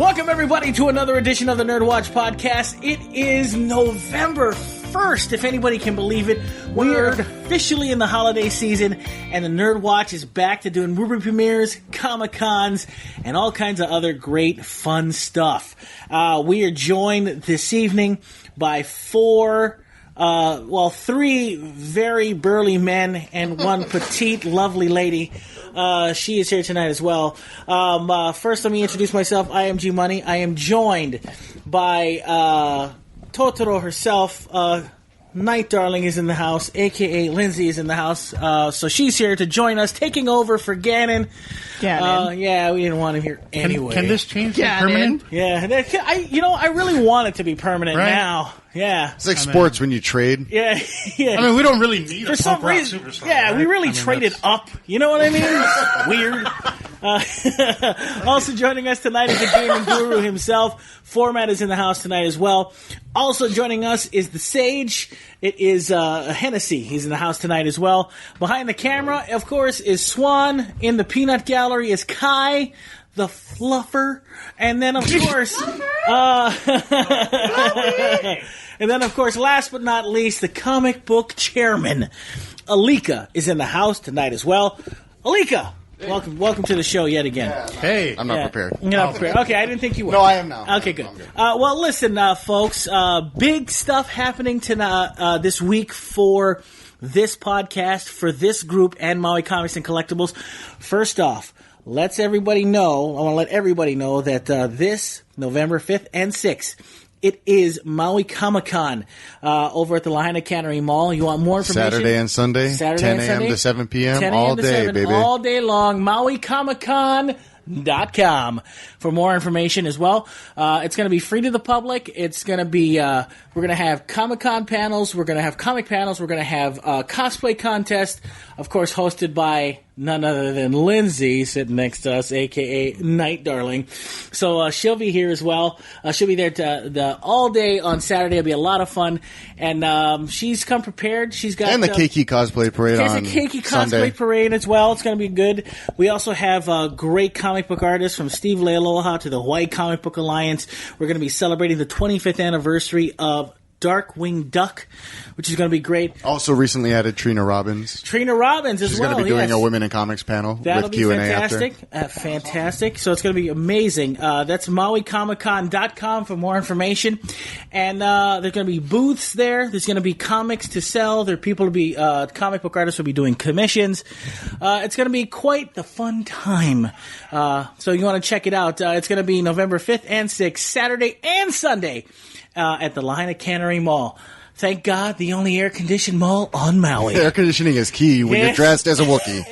Welcome, everybody, to another edition of the NERDWatch podcast. It is November 1st, if anybody can believe it. We are officially in the holiday season, and the NERDWatch is back to doing movie premieres, Comic-Cons, and all kinds of other great, fun stuff. We are joined this evening by three very burly men and one petite, lovely lady. She is here tonight as well. First, let me introduce myself. I am G Money. I am joined by Totoro herself. Night Darling is in the house. A.K.A. Lyndsay is in the house. So she's here to join us, taking over for Gannon. Yeah, we didn't want him here anyway. Can this change to permanent? Yeah, I really want it to be permanent now. Yeah, it's like sports when you trade. Yeah. I mean, we don't really need for some reason. Superstar, right? We really traded up. You know what I mean? It's weird. Also joining us tonight is the gaming guru himself. Phormat is in the house tonight as well. Also joining us is the Sage. It is Hennessey. He's in the house tonight as well. Behind the camera, of course, is Swan. In the peanut gallery is Kai, the fluffer. And then, of course... And then, of course, last but not least, the comic book chairman, Alika, is in the house tonight as well. Alika, welcome to the show yet again. Yeah, hey, I'm not prepared. You're not prepared. Okay, I didn't think you were. No, I am now. Okay, good. Well, listen, folks, big stuff happening tonight this week for this podcast, for this group, and Maui Comics and Collectibles. First off, I want to let everybody know that this November 5th and 6th, it is Maui Comic-Con over at the Lahaina Cannery Mall. You want more information? Saturday and Sunday, 10 a.m. to 7 p.m. all day, baby. All day long. MauiComicCon.com for more information as well. It's going to be free to the public. It's going to be, we're going to have Comic-Con panels. We're going to have comic panels. We're going to have a cosplay contest, of course, hosted by none other than Lyndsay, sitting next to us, A.K.A. Night Darling. So she'll be here as well. She'll be there all day on Saturday. It'll be a lot of fun. And she's come prepared. She's got... And the Keiki Cosplay Parade on Sunday. There's a Keiki Cosplay Parade as well. It's going to be good. We also have great comic book artists from Steve Lealoha to the Hawaii Comic Book Alliance. We're going to be celebrating the 25th anniversary of Darkwing Duck, which is going to be great. Also recently added Trina Robbins. As well. She's going to be doing a Women in Comics panel with Q&A fantastic. after. Fantastic. So it's going to be amazing. That's MauiComicCon.com for more information. And there's going to be booths there. There's going to be comics to sell. There are people to be, comic book artists will be doing commissions. It's going to be quite the fun time. So you want to check it out. It's going to be November 5th and 6th, Saturday and Sunday. At the Lahaina Cannery Mall. Thank God, the only air-conditioned mall on Maui. Air conditioning is key when you're dressed as a Wookiee.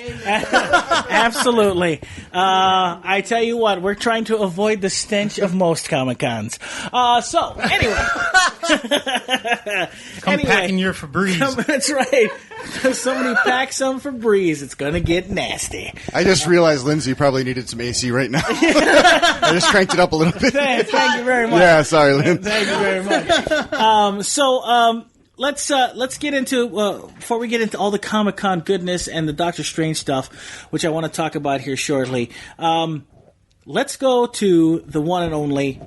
Absolutely. I tell you what, we're trying to avoid the stench of most Comic-Cons. So, anyway. Come packing your Febreze. That's right. Somebody pack some Febreze. It's going to get nasty. I just realized Lyndsay probably needed some AC right now. I just cranked it up a little bit. Thank you very much. Yeah, sorry, Lynn. Thank you very much. Let's get into before we get into all the Comic-Con goodness and the Doctor Strange stuff, which I want to talk about here shortly. Let's go to the one and only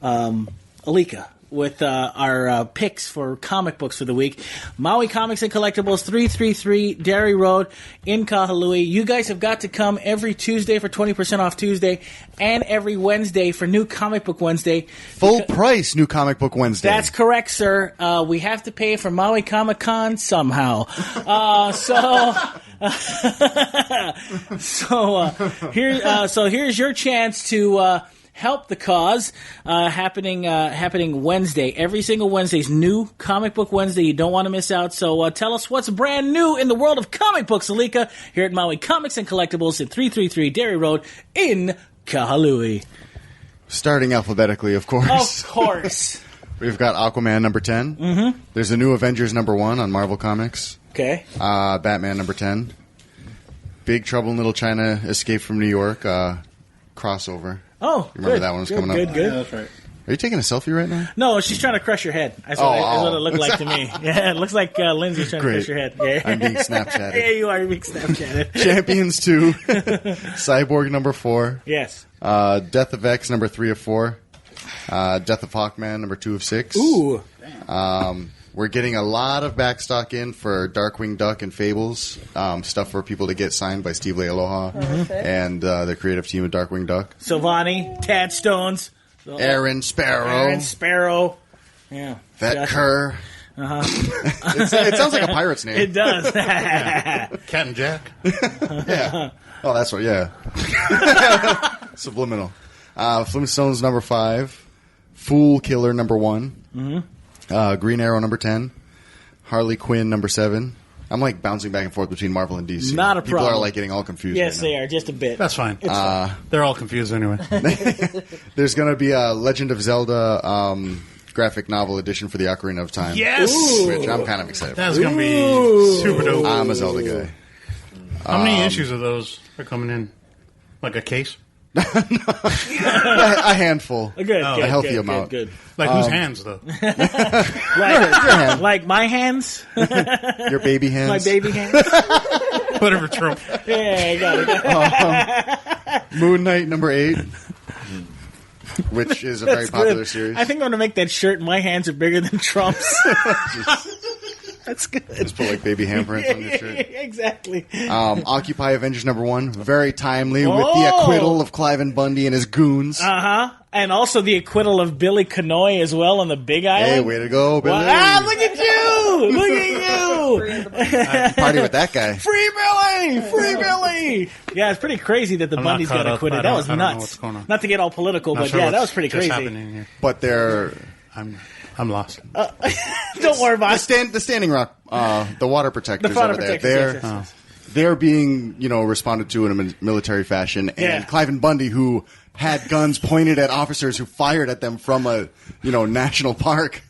Alika with our picks for comic books for the week. Maui Comics and Collectibles, 333 Derry Road in Kahului. You guys have got to come every Tuesday for 20% off Tuesday and every Wednesday for New Comic Book Wednesday. Full price New Comic Book Wednesday. That's correct, sir. We have to pay for Maui Comic Con somehow. Here's your chance to help the cause happening Wednesday. Every single Wednesday is New Comic Book Wednesday. You don't want to miss out. So tell us what's brand new in the world of comic books, Alika, here at Maui Comics and Collectibles at 333 Derry Road in Kahului. Starting alphabetically, of course. Of course. We've got Aquaman number 10. Mm-hmm. There's a new Avengers number 1 on Marvel Comics. Okay. Batman number 10. Big Trouble in Little China, Escape from New York, crossover. Oh, you remember that one was coming up? Good. Yeah, that's right. Are you taking a selfie right now? No, she's trying to crush your head. That's what it looked like to me. Yeah, it looks like Lindsay's trying to crush your head. Yeah. I'm being Snapchatted. Yeah, you are. You're being Snapchatted. Champions 2. Cyborg number 4. Yes. Death of X number 3 of 4. Death of Hawkman number 2 of 6. Ooh. We're getting a lot of backstock in for Darkwing Duck and Fables. Stuff for people to get signed by Steve Lealoha and the creative team of Darkwing Duck. Sylvani, Tad Stones. Aaron Sparrow. Yeah. Vet Kerr. It sounds like a pirate's name. It does. Cat and Jack. Yeah. Oh, that's what, yeah. Subliminal. Flintstones number 5. Fool Killer number 1. Green Arrow number 10. Harley Quinn number 7. I'm like bouncing back and forth between Marvel and DC. Not a problem. People are like getting all confused. Yes, right they are. Just a bit. That's fine. They're all confused anyway. There's going to be a Legend of Zelda graphic novel edition for the Ocarina of Time. Yes! Which I'm kind of excited That's for. going to be super dope. I'm a Zelda guy. How many issues of those are coming in? Like a case? A handful. A healthy amount. Good. Like whose hands, though? Like my hands? Your baby hands? My baby hands? Whatever trope. Yeah, I got it. Moon Knight number 8. Which is a very popular good. series. I think I'm going to make that shirt. My hands are bigger than Trump's. That's good. Just put like baby handprints on your shirt. Exactly. Occupy Avengers number 1. Very timely with the acquittal of Cliven Bundy and his goons. And also the acquittal of Billy Canoy as well on the Big Island. Hey, way to go, Billy. Look at you! Look at you! Party with that guy. Free Billy! Free Billy! Yeah, it's pretty crazy that the I'm Bundys not caught got up. acquitted. I That don't- was I don't know nuts. what's going on. Not to get all political, Not but sure yeah, what's that was pretty just crazy. happening here. But they're... I'm lost. Don't worry about it. The Standing Rock, the water protectors The water over there. protectors, yes. They're being, responded to in a military fashion. And Yeah. Cliven Bundy, who had guns pointed at officers who fired at them from a, national park.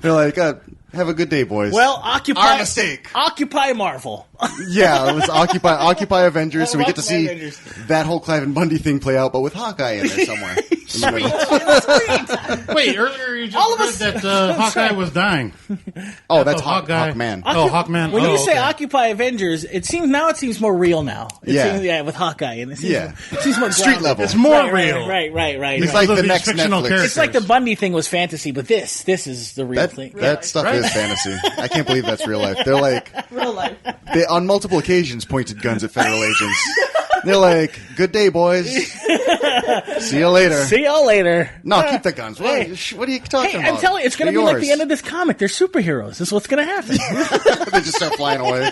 They're like, have a good day, boys. Well, Occupy... Our mistake. Occupy Marvel. Yeah, it was Occupy Avengers, so we get to Occupy see Avengers. that whole Cliven Bundy thing play out, but with Hawkeye in there somewhere. In the middle. Wait, earlier you just said that Hawkeye was dying. Oh, that's Hawkeye. Hawkman. Hawkman. When you say okay. Occupy Avengers, it seems more real now. Yeah. Seems, with Hawkeye, and it seems, Yeah. it seems more Street grounded. level. It's more Right, real. Right. It's like Those the are next fictional Netflix. characters. It's like the Bundy thing was fantasy, but this is the real thing. That stuff is fantasy. I can't believe that's real life. They're like, Real life. they on multiple occasions pointed guns at federal agents. They're like, good day, boys. See you later. See y'all later. No, keep the guns. Hey. What are you talking Hey, about? I'm telling you, it's going to They're be like yours. the end of this comic. They're superheroes. This is what's going to happen. They just start flying away,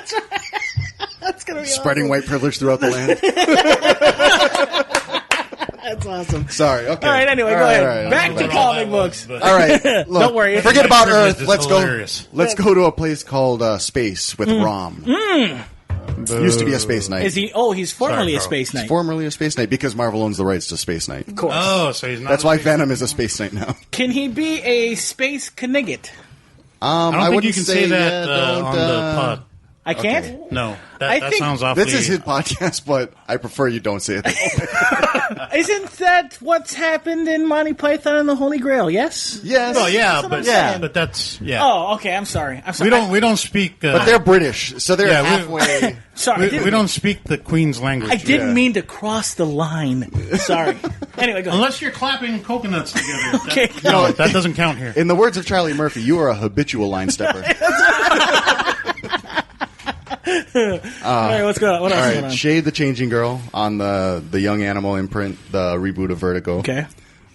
That's going to be spreading awesome. white privilege throughout the land. That's awesome. Sorry. Okay. All right, anyway, All go right, ahead. all right. Back to All comic books. but- All right. Look, Don't worry. Forget about Privilege Earth. is Let's hilarious. go. Let's go to a place called Space with Rom. Used to be a Space Knight. Is he? Oh, he's formerly Sorry, a Carl. Space Knight. Formerly a Space Knight because Marvel owns the rights to Space Knight. Of course. Oh, so he's not. That's why Venom is a Space Knight now. Can he be a Space Knigget? I don't think wouldn't you can say that don't, on the pod. I can't. No, I that think- sounds awfully. This is his podcast, but I prefer you don't say it. Isn't that what's happened in Monty Python and the Holy Grail? Yes. Yes. Well, yeah, That's what I'm but saying. but that's Oh, okay. I'm sorry. I'm sorry. we don't speak. But they're British, so they're Yeah, halfway. Sorry. we don't speak the Queen's language. I didn't Yeah. mean to cross the line. Sorry. Anyway, go ahead. Unless you're clapping coconuts together. Okay. No, that doesn't count here. In the words of Charlie Murphy, you are a habitual line stepper. All right, what's going on? What else All is going right, on? Shade the Changing Girl on the Young Animal imprint, the reboot of Vertigo. Okay.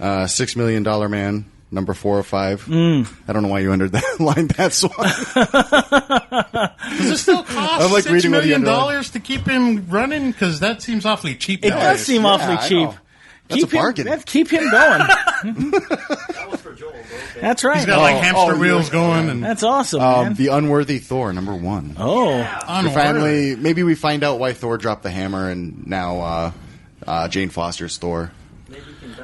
$6 Million Man, number 4 of 5. I don't know why you entered that line that swag. Does it still cost I'm like $6 reading what he million underlined. to keep him running? Because that seems awfully cheap. It nowadays. does seem Yeah, awfully I cheap. know. That's a bargain. Keep him going. That was for Joel. Okay. That's right. He's got like hamster oh, wheels going, and That's awesome, man. The Unworthy Thor, number 1. Oh. We finally, maybe we find out why Thor dropped the hammer, and now Jane Foster's Thor.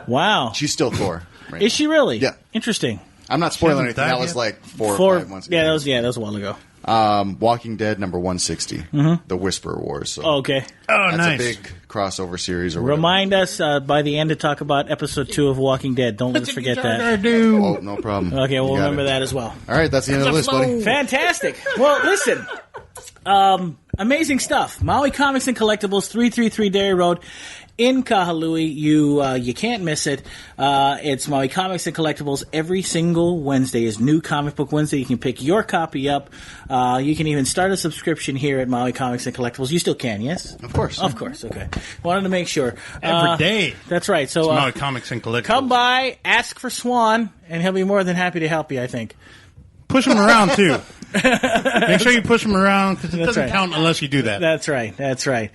Wow. She's still Thor. Right Is she really? Yeah. Interesting. I'm not spoiling hasn't anything. died That was yet? like 4 or 5 months ago. Yeah, that was a while ago. Walking Dead number 160, The Whisper Wars. So Okay. Oh, that's nice. a big crossover series. Or whatever. Remind us by the end to talk about episode 2 of Walking Dead. Don't let us forget that. Oh, no problem. Okay, we'll You got remember it. that as well. All right, that's the end of the list, buddy. Fantastic. Well, listen. Amazing stuff. Maui Comics and Collectibles, 333 Dairy Road in Kahului. You can't miss it. It's Maui Comics and Collectibles. Every single Wednesday is New Comic Book Wednesday. You can pick your copy up. You can even start a subscription here at Maui Comics and Collectibles. You still can, yes? Of course. Of course, okay. Wanted to make sure. Every day. That's right. So It's Maui Comics and Collectibles. come by, ask for Swan, and he'll be more than happy to help you, I think. Push him around, too. Make sure you push him around, because it That's doesn't right. count unless you do that. That's right. That's right.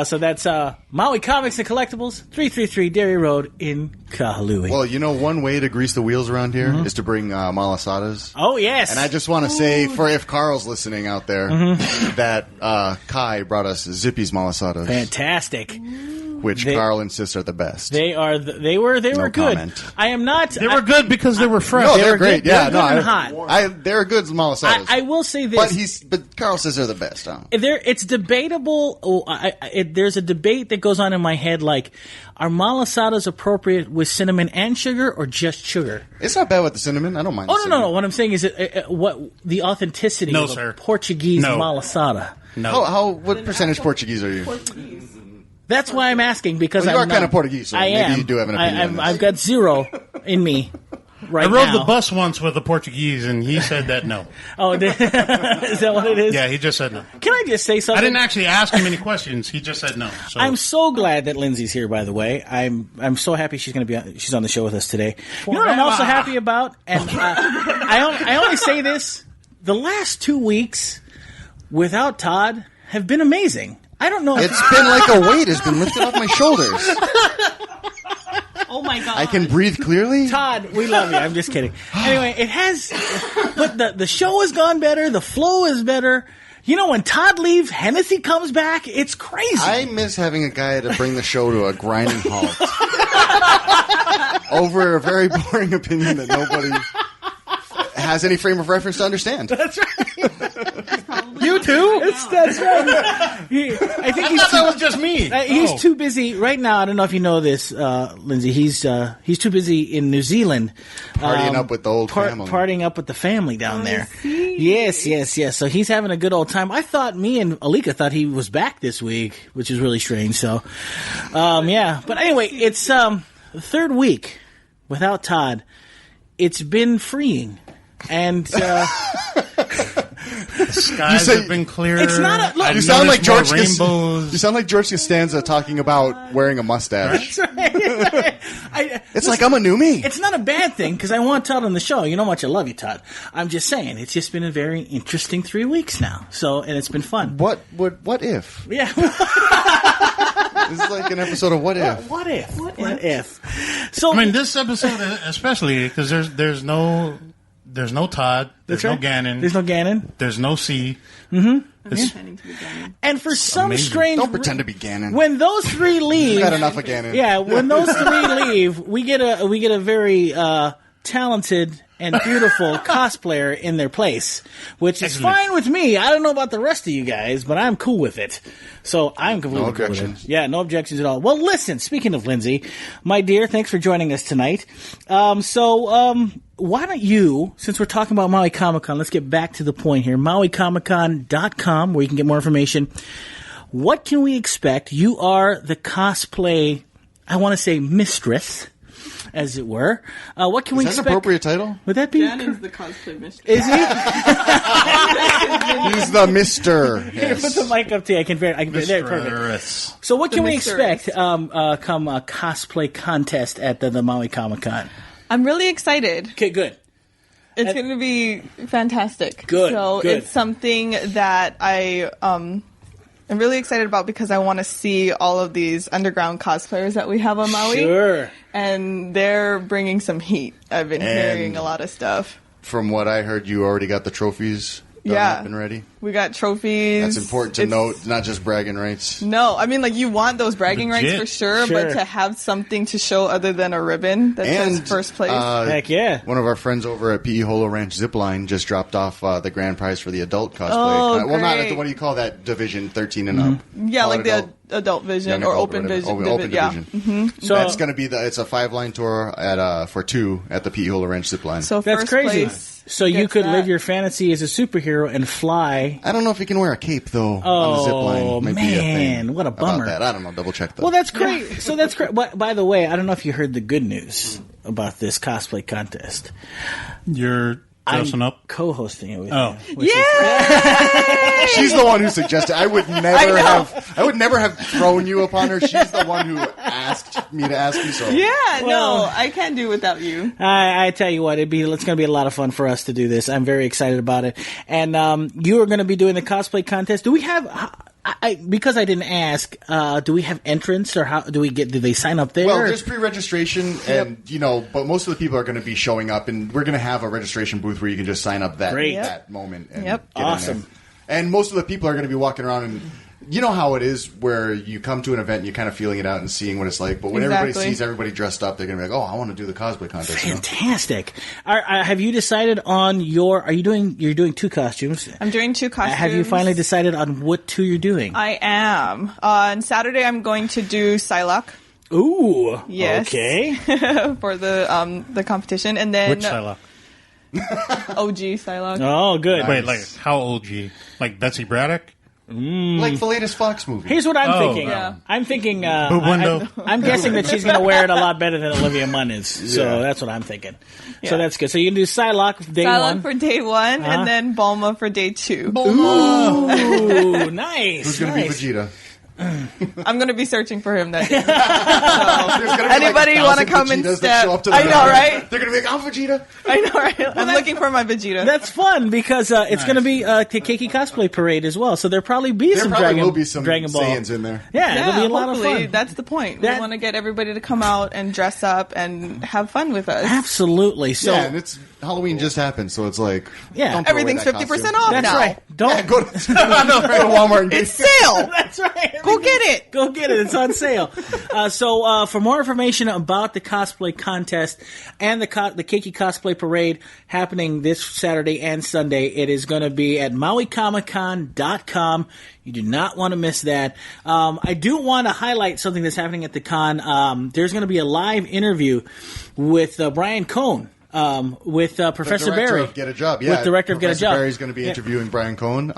So that's Maui Comics and Collectibles, 333 Dairy Road in Kahului. Well, you know, one way to grease the wheels around here is to bring malasadas. Oh, yes. And I just want to say, for if Carl's listening out there, that Kai brought us Zippy's malasadas, Fantastic. which Carl insists are the best. They are. They were good. comment. I am not. They were good because they were fresh. No, They they're were great. good- Yeah, they're no, good and hot. they're good malasadas. I will say this. But Carl says they're the best. Huh? It's debatable. There's a debate that goes on in my head. Like, are malasadas appropriate with cinnamon and sugar, or just sugar? It's not bad with the cinnamon. I don't mind. Oh the no, cinnamon. no. What I'm saying is what the authenticity No, of sir. a Portuguese No. malasada. No. What percentage Portuguese are you? That's why I'm asking, because Well, you I'm are not- kind of Portuguese, so I maybe am. you do have an opinion on this. I've got zero in me right I rode now. the bus once with a Portuguese, and he said that no. Oh, is that what it is? Yeah, he just said no. Can I just say something? I didn't actually ask him any questions. He just said no. So I'm so glad that Lindsay's here. By the way, I'm so happy she's going to be. She's on the show with us today. You know what I'm also happy about, and I only say this: the last 2 weeks without Todd have been amazing. I don't know. It's been like a weight has been lifted off my shoulders. Oh my god! I can breathe clearly. Todd, we love you. I'm just kidding. Anyway, it has, but the show has gone better. The flow is better. You know, when Todd leaves, Hennessey comes back. It's crazy. I miss having a guy to bring the show to a grinding halt over a very boring opinion that nobody has any frame of reference to understand. That's right. you too? That's right. I think he's That was just me. he's Oh. too busy right now. I don't know if you know this, Lindsay. He's too busy in New Zealand, Partying up with the old family. partying up with the family down there. Yes. So he's having a good old time. I thought me and Alika thought he was back this week, which is really strange. So, yeah. But anyway, it's the third week without Todd. It's been freeing, and. The skies say- have been clear. It's not a- look- I've You sound like noticed George. more rainbows. You sound like George Costanza talking about wearing a mustache. It's like I'm a new me. It's not a bad thing because I want Todd on the show. You know how much I love you, Todd. I'm just saying it's just been a very interesting 3 weeks now. So, and it's been fun. What if? Yeah. This is like an episode of What If. What if? What if? So, I mean, this episode especially because there's no Todd, there's no Gannon, There's no Gannon. there's no C. Pretending to be Gannon. And for some amazing. strange Don't pretend to be Gannon. when those three leave, We've got enough of Gannon. yeah, when those three leave, we get a very talented and beautiful cosplayer in their place, which is Excellent. fine with me. I don't know about the rest of you guys, but I'm cool with it. So I'm completely No cool with objections. it. Yeah, no objections at all. Well, listen, speaking of Lindsay, my dear, thanks for joining us tonight. Why don't you, since we're talking about Maui Comic-Con, let's get back to the point here. MauiComicCon.com, where you can get more information. What can we expect? You are the cosplay, I want to say mistress, as it were. What can we Is that an expect? appropriate title? Would that be? Gannon's the cosplay mistress. Is he? He's the Mister. Here, put the mic up to you. I can there, perfect. Mistress. So what can we mistress. expect come a cosplay contest at the Maui Comic-Con? I'm really excited. Okay, good. It's going to be fantastic. Good, So good. it's something that I'm really excited about because I want to see all of these underground cosplayers that we have on Maui. Sure. And they're bringing some heat. I've been hearing a lot of stuff. From what I heard, you already got the trophies done Yeah. up and ready. We got trophies. That's important to note, not just bragging rights. No, I mean, like, you want those bragging rights for sure, but to have something to show other than a ribbon that says first place. Heck yeah. One of our friends over at PE Holo Ranch Zipline just dropped off the grand prize for the adult cosplay. Oh, well, not at the, what do you call that division, 13 and up? Yeah, like the adult vision or open vision. Open division. Mm-hmm. So that's going to be it's a 5-line tour for 2 at the PE Holo Ranch Zipline. So that's first crazy. Place so you could live your fantasy as a superhero and fly. I don't know if you can wear a cape though on the zipline. Might be a thing what a bummer! About that. I don't know. Double check that. Well, that's great. So that's great. By the way, I don't know if you heard the good news about this cosplay contest. You're dressing up, co-hosting it with you. Yeah, she's the one who suggested. I would never have thrown you upon her. She's the one who asked me to ask you. So no, I can't do without you. I tell you what, it's going to be a lot of fun for us to do this. I'm very excited about it. And you are going to be doing the cosplay contest. Do we have? Because I didn't ask, do we have entrance or how do they sign up there? Well, there's pre-registration and, but most of the people are going to be showing up and we're going to have a registration booth where you can just sign up that moment. And get awesome. in there. And most of the people are going to be walking around and you know how it is where you come to an event and you're kind of feeling it out and seeing what it's like. But when everybody sees everybody dressed up, they're going to be like, oh, I want to do the cosplay contest. Fantastic. Have you decided on you're doing 2 costumes? I'm doing 2 costumes. Have you finally decided on what 2 you're doing? I am. On Saturday, I'm going to do Psylocke. Ooh. Yes. Okay. For the competition. And then which Psylocke? OG Psylocke. Oh, good. Wait, like how OG? Like Betsy Braddock? Like the latest Fox movie. Here's what I'm thinking. Yeah. I'm thinking. window. I'm guessing that she's going to wear it a lot better than Olivia Munn is. So that's what I'm thinking. So that's good. So you can do Psylocke day 1. For day 1, and then Bulma for day 2. Ooh, nice. Who's going to be Vegeta? I'm going to be searching for him that day. So, anybody want to come and step? I know, right? They're going to be like, I'm Vegeta. I know, right? I'm looking for my Vegeta. That's fun because it's going to be a Keiki cosplay parade as well. So there'll probably be some Dragon Ball. Saiyans in there. Yeah, it'll be a lot of fun. That's the point. We want to get everybody to come out and dress up and have fun with us. Absolutely. So and it's Halloween just happened, so it's like everything's 50% off That's now. right. Don't go to Walmart and get it's sale. That's right. Go get it. Go get it. It's on sale. So for more information about the cosplay contest and the Keiki Cosplay Parade happening this Saturday and Sunday, it is going to be at MauiComicCon.com. You do not want to miss that. I do want to highlight something that's happening at the con. There's going to be a live interview with Brian Cohn. With Professor Barry. Of Get a Job, With Director of Get a Job. Professor Barry's going to be interviewing Brian Cohn.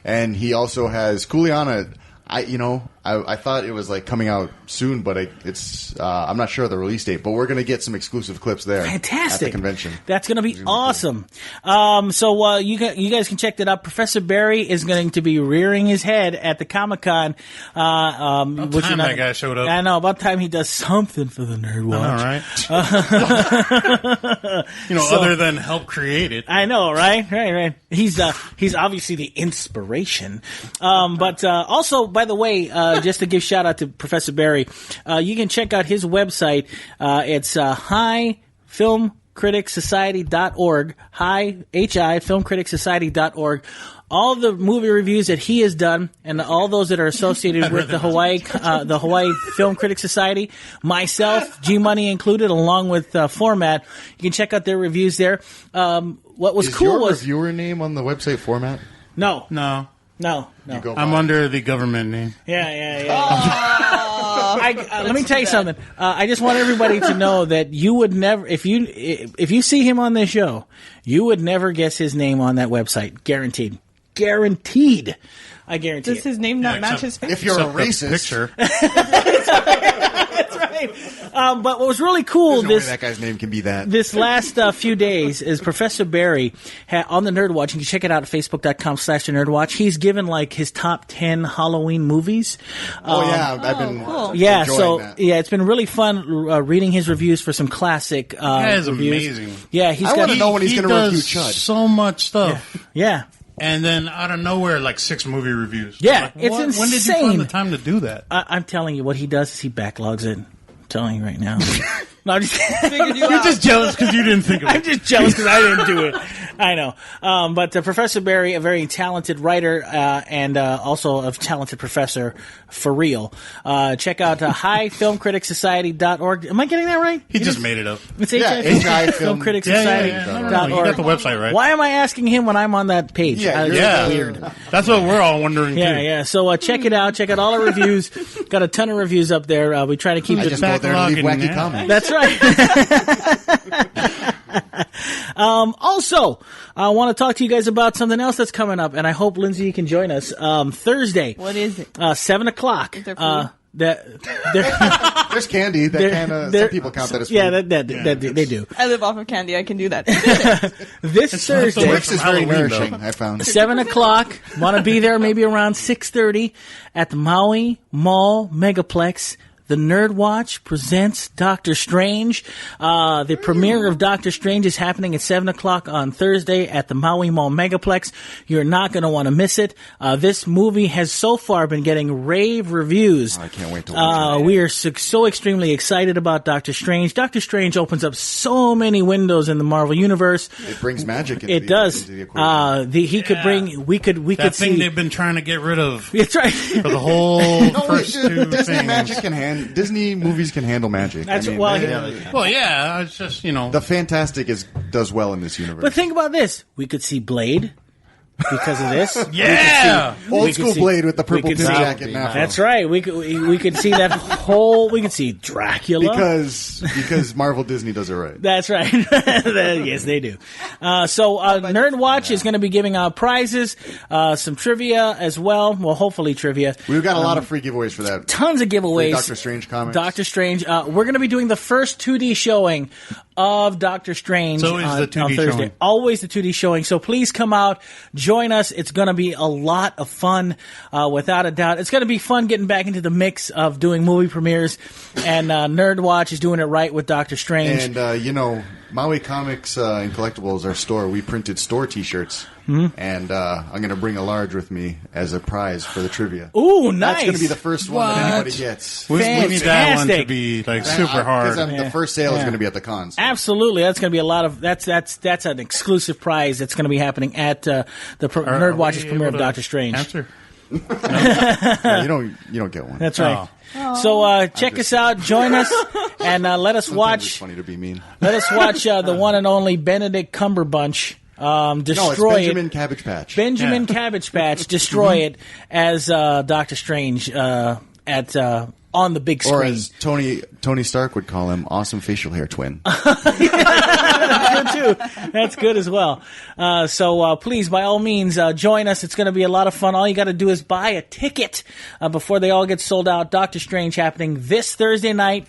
And he also has Kuliana. I thought it was like coming out soon, but it's I'm not sure of the release date. But we're going to get some exclusive clips there. Fantastic. At the convention. That's going to be awesome. So you guys can check that out. Professor Barry is going to be rearing his head at the Comic-Con. About time that guy showed up. I know. About time he does something for the NERDWatch. All right. Other than help create it. I know, right? Right. He's obviously the inspiration. But also, by the way, just to give shout out to Professor Barry, you can check out his website. It's HiFilmCriticsSociety.org, HiFilmCriticsSociety.org. All the movie reviews that he has done, and all those that are associated with the Hawaii Film Critics Society, myself, G Money included, along with Phormat, you can check out their reviews there. What was cool was reviewer name on the website Phormat? No. I'm under the government name. Yeah. Let me tell you something. I just want everybody to know that you would never, if you see him on this show, you would never guess his name on that website. Guaranteed. I guarantee Does his name not match his face? If you're a racist. Picture. That's right. But what was really cool that guy's name can be that. This last few days is Professor Barry on the NERDWatch. You can check it out at Facebook.com/NERDWatch. He's given like his top 10 Halloween movies. I've been cool. that. It's been really fun reading his reviews for some classic That is reviews. amazing. Yeah, I want to know when he's going to review Chud. So much stuff. Yeah. And then out of nowhere, like 6 movie reviews. Yeah, it's insane. When did you find the time to do that? I'm telling you, what he does is he backlogs it. I'm telling you right now. No, I'm just Figured you You're out. just jealous because you didn't think of I'm it. just jealous because I didn't do it. I know. But Professor Barry, a very talented writer and also a talented professor for real. Check out highfilmcriticsociety.org. Am I getting that right? He just made it up. It's Yeah, HI Film- Yeah, Filmcriticsociety.org. You got the website right. Why am I asking him when I'm on that page? Yeah, It's Yeah, weird. That's what we're all wondering Yeah, too. yeah. So check it out. Check out all our reviews. Got a ton of reviews up there. We try to keep I it just go there and leave backlogging, wacky yeah. comments. That's right. Also, I want to talk to you guys about something else that's coming up, and I hope, Lyndsay, you can join us Thursday. What is it? 7 o'clock. Is there food? There's candy. That kind of some people count that as food. Yeah, they do. I live off of candy. I can do that. This not so Thursday, much Twix is very Halloween, nourishing. though. I found. 7 o'clock. Want to be there maybe around 6:30 at the Maui Mall Megaplex. The NERDWatch presents Doctor Strange. The premiere of Doctor Strange is happening at 7 o'clock on Thursday at the Maui Mall Megaplex. You're not going to want to miss it. This movie has so far been getting rave reviews. I can't wait to watch it. We are so extremely excited about Doctor Strange. Doctor Strange opens up so many windows in the Marvel Universe. It brings magic into It does. into the equation. He could bring. We could That thing see. they've been trying to get rid of It's right. for the whole No, first two Disney things. magic can Disney movies can handle magic. That's I mean, well. Well, yeah, it's just the Fantastic does well in this universe. But think about this: we could see Blade because of this. yeah. Old we could school see- Blade with the we purple could pin see- jacket now. That's right. We could see that whole. We could see Dracula. Because Marvel Disney does it right. That's right. Yes, they do. NERDWatch is going to be giving out prizes, some trivia as well. Well, hopefully trivia. We've got a lot of free giveaways for that. Tons of giveaways. Doctor Strange comics. Doctor Strange. We're going to be doing the first 2D showing of Doctor Strange So is on, the 2D on Thursday. showing. Always the 2D showing. So please come out, join us. It's going to be a lot of fun, without a doubt. It's going to be fun getting back into the mix of doing movie premieres, and NERDWatch is doing it right with Doctor Strange. And, Maui Comics and Collectibles, our store, we printed store T-shirts. And I'm going to bring a large with me as a prize for the trivia. Ooh, nice. That's going to be the first one that anybody gets. We need that one to Fantastic. be like super hard. Because the first sale is going to be at the cons. Absolutely, that's going to be a lot of that's an exclusive prize that's going to be happening at NERDWatch's premiere of Doctor Strange. Answer. No, you don't get one. That's right. So check us out, join us, and let us Sometimes it's watch. funny to be mean. Let us watch the one and only Benedict Cumberbatch No, it's destroy Benjamin it. Cabbage Patch. Benjamin Yeah. Cabbage Patch destroy it as Doctor Strange at on the big Or screen. as Tony Stark would call him, awesome facial hair twin. That's good too. That's good as well. So please, by all means, join us. It's going to be a lot of fun. All you got to do is buy a ticket before they all get sold out. Doctor Strange happening this Thursday night,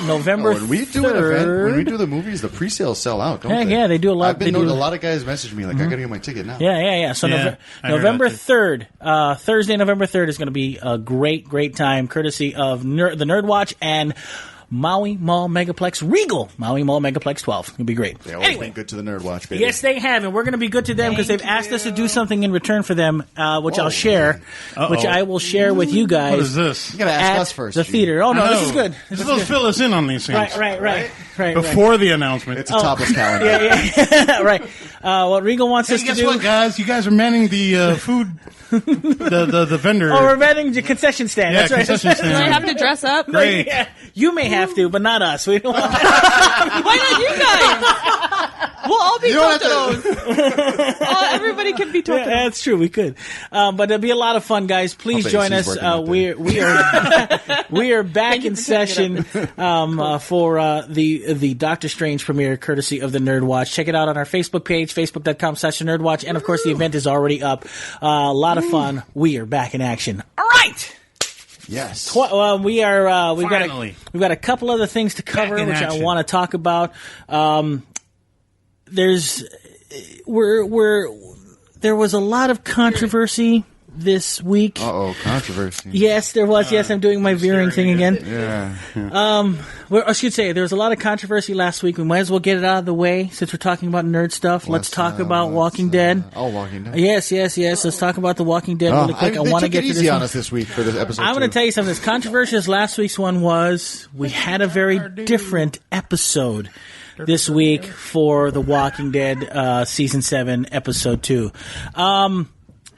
November when we do 3rd. an event, when we do the movies, the pre-sales sell out, don't Yeah, they? yeah, they do a lot- I've been they do- a lot of guys message me like, I got to get my ticket now. Yeah. So Yeah, I heard November that too. 3rd, Thursday, November 3rd is going to be a great time, courtesy of the NERDWatch and Maui Mall Megaplex Regal. Maui Mall Megaplex 12. It'll be great. They always Anyway. been good to the Nerdwatch, baby. Yes, they have, and we're going to be good to them because they've asked us to do something in return for them, which I'll share, which I will share with you guys. What is this? You got to ask at us first. the Gene. theater. Oh no, I this know. is good. You're supposed to fill us in on these things. Right. Before the announcement. It's a topless calendar. Yeah, right. What Regal wants us Hey, to guess do. what, guys? You guys are manning the food, the vendor. Oh, we're vetting the concession stand. yeah, That's right. concession stand. Do I have to dress up? Great. Yeah, you may have to, but not us. We don't want Why not you guys? We'll all be You don't Totoros. Everybody can be Totoros. That's true. We could, but it'll be a lot of fun, guys. Please bet join he's us. working out there. We are back you in for setting session for the Doctor Strange premiere, courtesy of the NERDWatch. Check it out on our Facebook page, facebook.com/NERDWatch, and of course the event is already up. A lot of fun. We are back in action. All right. Yes. We are. Finally. We've got a couple other things to cover, Back in which I action. want to talk about. There was a lot of controversy this week. Controversy. Yes, there was. Yes, I'm doing my veering thing again. Yeah. Well, I should say there was a lot of controversy last week. We might as well get it out of the way since we're talking about nerd stuff. Let's talk about Walking Dead. Walking Dead. Yes. Let's talk about the Walking Dead really quick. I want to get to easy this on one. us this week for this episode. I'm going to tell you something. As controversial as last week's one was, we had a very different episode this week for The Walking Dead Season 7, Episode 2.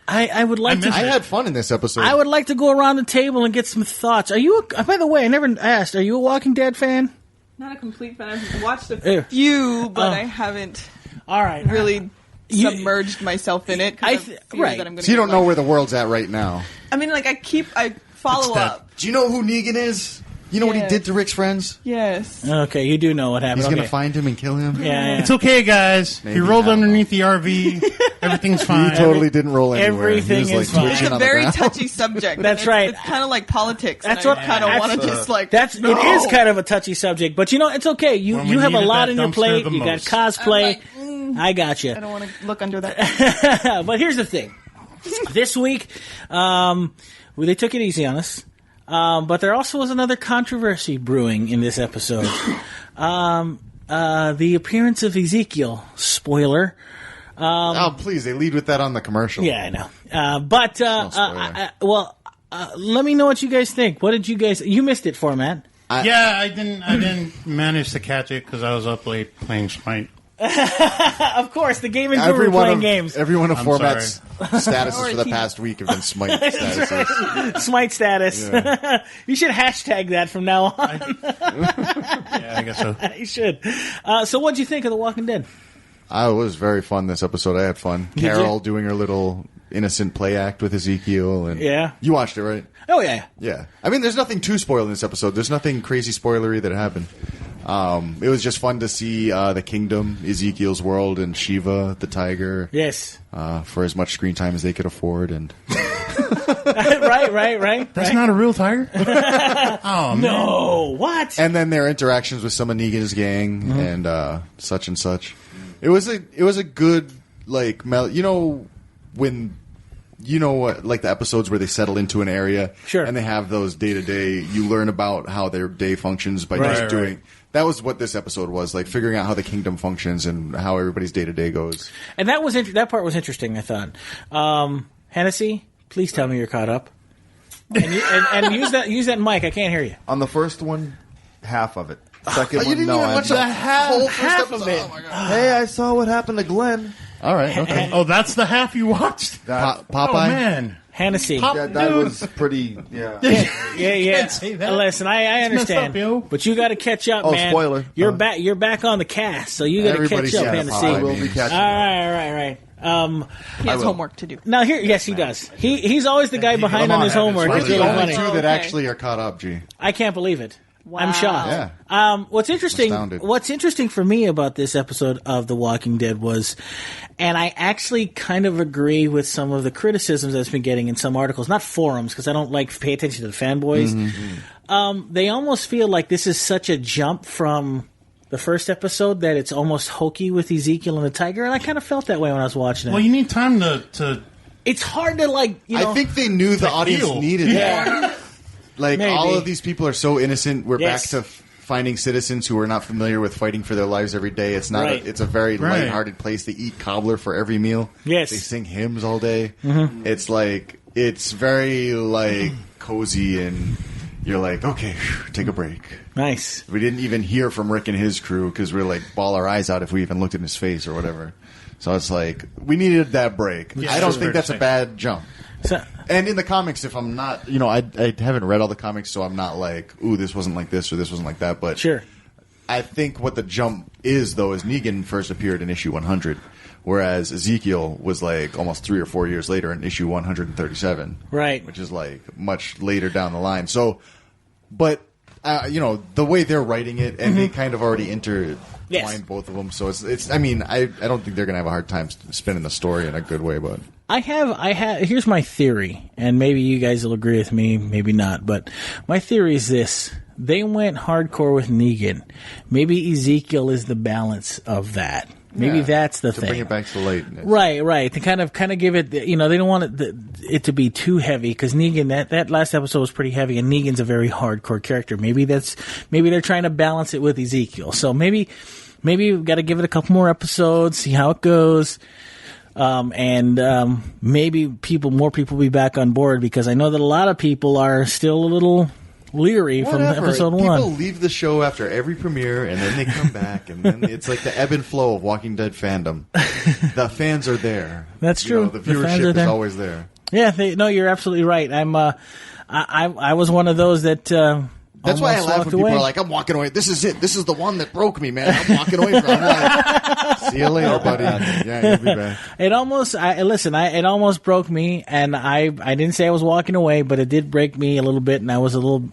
I would like to... I had fun in this episode. I would like to go around the table and get some thoughts. Are you... by the way, I never asked, are you a Walking Dead fan? Not a complete fan. I've watched a few, but I haven't really submerged myself in it. Right. That I'm gonna So you don't know where the world's at right now. I mean, like, I follow up. Do you know who Negan is? You know what he did to Rick's friends? Yes. Okay, you do know what happened. He's okay. going to find him and kill him? Yeah. It's okay, guys. Maybe he rolled not. underneath the RV. Everything's fine. He totally didn't roll anywhere. Everything he was, is fine. It's twitching a on the very ground. touchy subject. That's and right. It's kind of like politics. That's and what I kind of want to just like. It is kind of a touchy subject, but it's okay. You When we have a needed lot that on your dumpster plate. the You got most. cosplay. I'm I got you. I don't want to look under that. But here's the thing. This week, they took it easy on us. But there also was another controversy brewing in this episode. The appearance of Ezekiel. Spoiler. Oh, please, they lead with that on the commercial. Yeah, I know. Let me know what you guys think. What did you guys... You missed it, Phormat. I didn't manage to catch it because I was up late playing Smite. Of course, the gaming guru playing games. Every one of I'm Phormat's statuses Or for the he- past week have been Smite statuses. Smite status. Yeah. You should hashtag that from now on. Yeah, I guess so. You should. So what'd you think of The Walking Dead? I was very fun this episode. I had fun. you? Carol doing her little innocent play act with Ezekiel. And Yeah. You watched it, right? Oh, yeah. Yeah. I mean, there's nothing too spoiled in this episode. There's nothing crazy spoilery that happened. It was just fun to see the kingdom, Ezekiel's world, and Shiva, the tiger, Yes. for as much screen time as they could afford. And right. That's not a real tiger? Oh, man. No. What? and then their interactions with some of Negan's gang and such and such. It was a good like when. You know what, like the episodes where they settle into an area, Sure. and they have those day to day. You learn about how their day functions by Right. just doing. That was what this episode was, like figuring out how the kingdom functions and how everybody's day to day goes. And that was that part was interesting, I thought. Hennessey, please tell me you're caught up. And use that mic. I can't hear you. On the first one, half of it. Second You one, didn't no. even I watch the whole first half episode. of it. Oh my God. Hey, I saw what happened to Glenn. All right, okay. Oh, that's the half you watched? That, Popeye. Oh, man. Hennessey. yeah, that Dude. was pretty. Yeah. Yeah. can't say that. Listen, I It's messed understand, up, yo. but you got to catch up, Oh, man. spoiler. You're back. You're back on the cast, so you got to Everybody's catch up, seen Hennessey. Popeye. I will be catching. All up. right. He has homework to do. Now yes, he does. He's always the guy behind Come on on, his Evan. homework. We're It's the really only funny. two that Okay. actually are caught up, G. I can't believe it. I'm Wow. shocked. Yeah. What's interesting? Astounded. What's interesting for me about this episode of The Walking Dead was, and I actually kind of agree with some of the criticisms that's been getting in some articles, not forums, because I don't like pay attention to the fanboys. They almost feel like this is such a jump from the first episode that it's almost hokey with Ezekiel and the tiger, and I kind of felt that way when I was watching it. Well, you need time to It's hard to I think they knew the audience feel. needed that. Like, Maybe. all of these people are so innocent. We're Yes. back to finding citizens who are not familiar with fighting for their lives every day. It's not. Right. It's a very Right. lighthearted place. They eat cobbler for every meal. Yes. They sing hymns all day. It's like it's very like cozy, and you're like, okay, take a break. nice. We didn't even hear from Rick and his crew because we're like bawl our eyes out if we even looked in his face or whatever. So it's like we needed that break. Yeah, I don't that's think fair that's to a say. bad jump. So, And in the comics, if I'm not, I haven't read all the comics, so I'm not like, ooh, this wasn't like this or this wasn't like that. But sure. I think what the jump is, though, is Negan first appeared in issue 100, whereas Ezekiel was like almost 3 or 4 years later in issue 137. Right. Which is like much later down the line. So, but, the way they're writing it, and they kind of already intertwined Yes. both of them. So it's I mean, I don't think they're going to have a hard time spinning the story in a good way, but. I have, here's my theory, and maybe you guys will agree with me, maybe not, but my theory is this. They went hardcore with Negan. Maybe Ezekiel is the balance of that. Maybe that's the to thing. bring it back to light. Right. To kind of give it, they don't want it to be too heavy because Negan, that last episode was pretty heavy, and Negan's a very hardcore character. Maybe they're trying to balance it with Ezekiel. So maybe we've got to give it a couple more episodes, see how it goes. And maybe more people will be back on board because I know that a lot of people are still a little leery from episode 1. People leave the show after every premiere, and then they come back, and then it's like the ebb and flow of Walking Dead fandom. The fans are there. That's true. The viewership is always there. Yeah, you're absolutely right. I was one of those that. That's why I laugh when people are like, "I'm walking away. This is it. This is the one that broke me, man. I'm walking away from it." See you later, buddy. Yeah, you'll be back. It almost broke me, and I didn't say I was walking away, but it did break me a little bit, and I was a little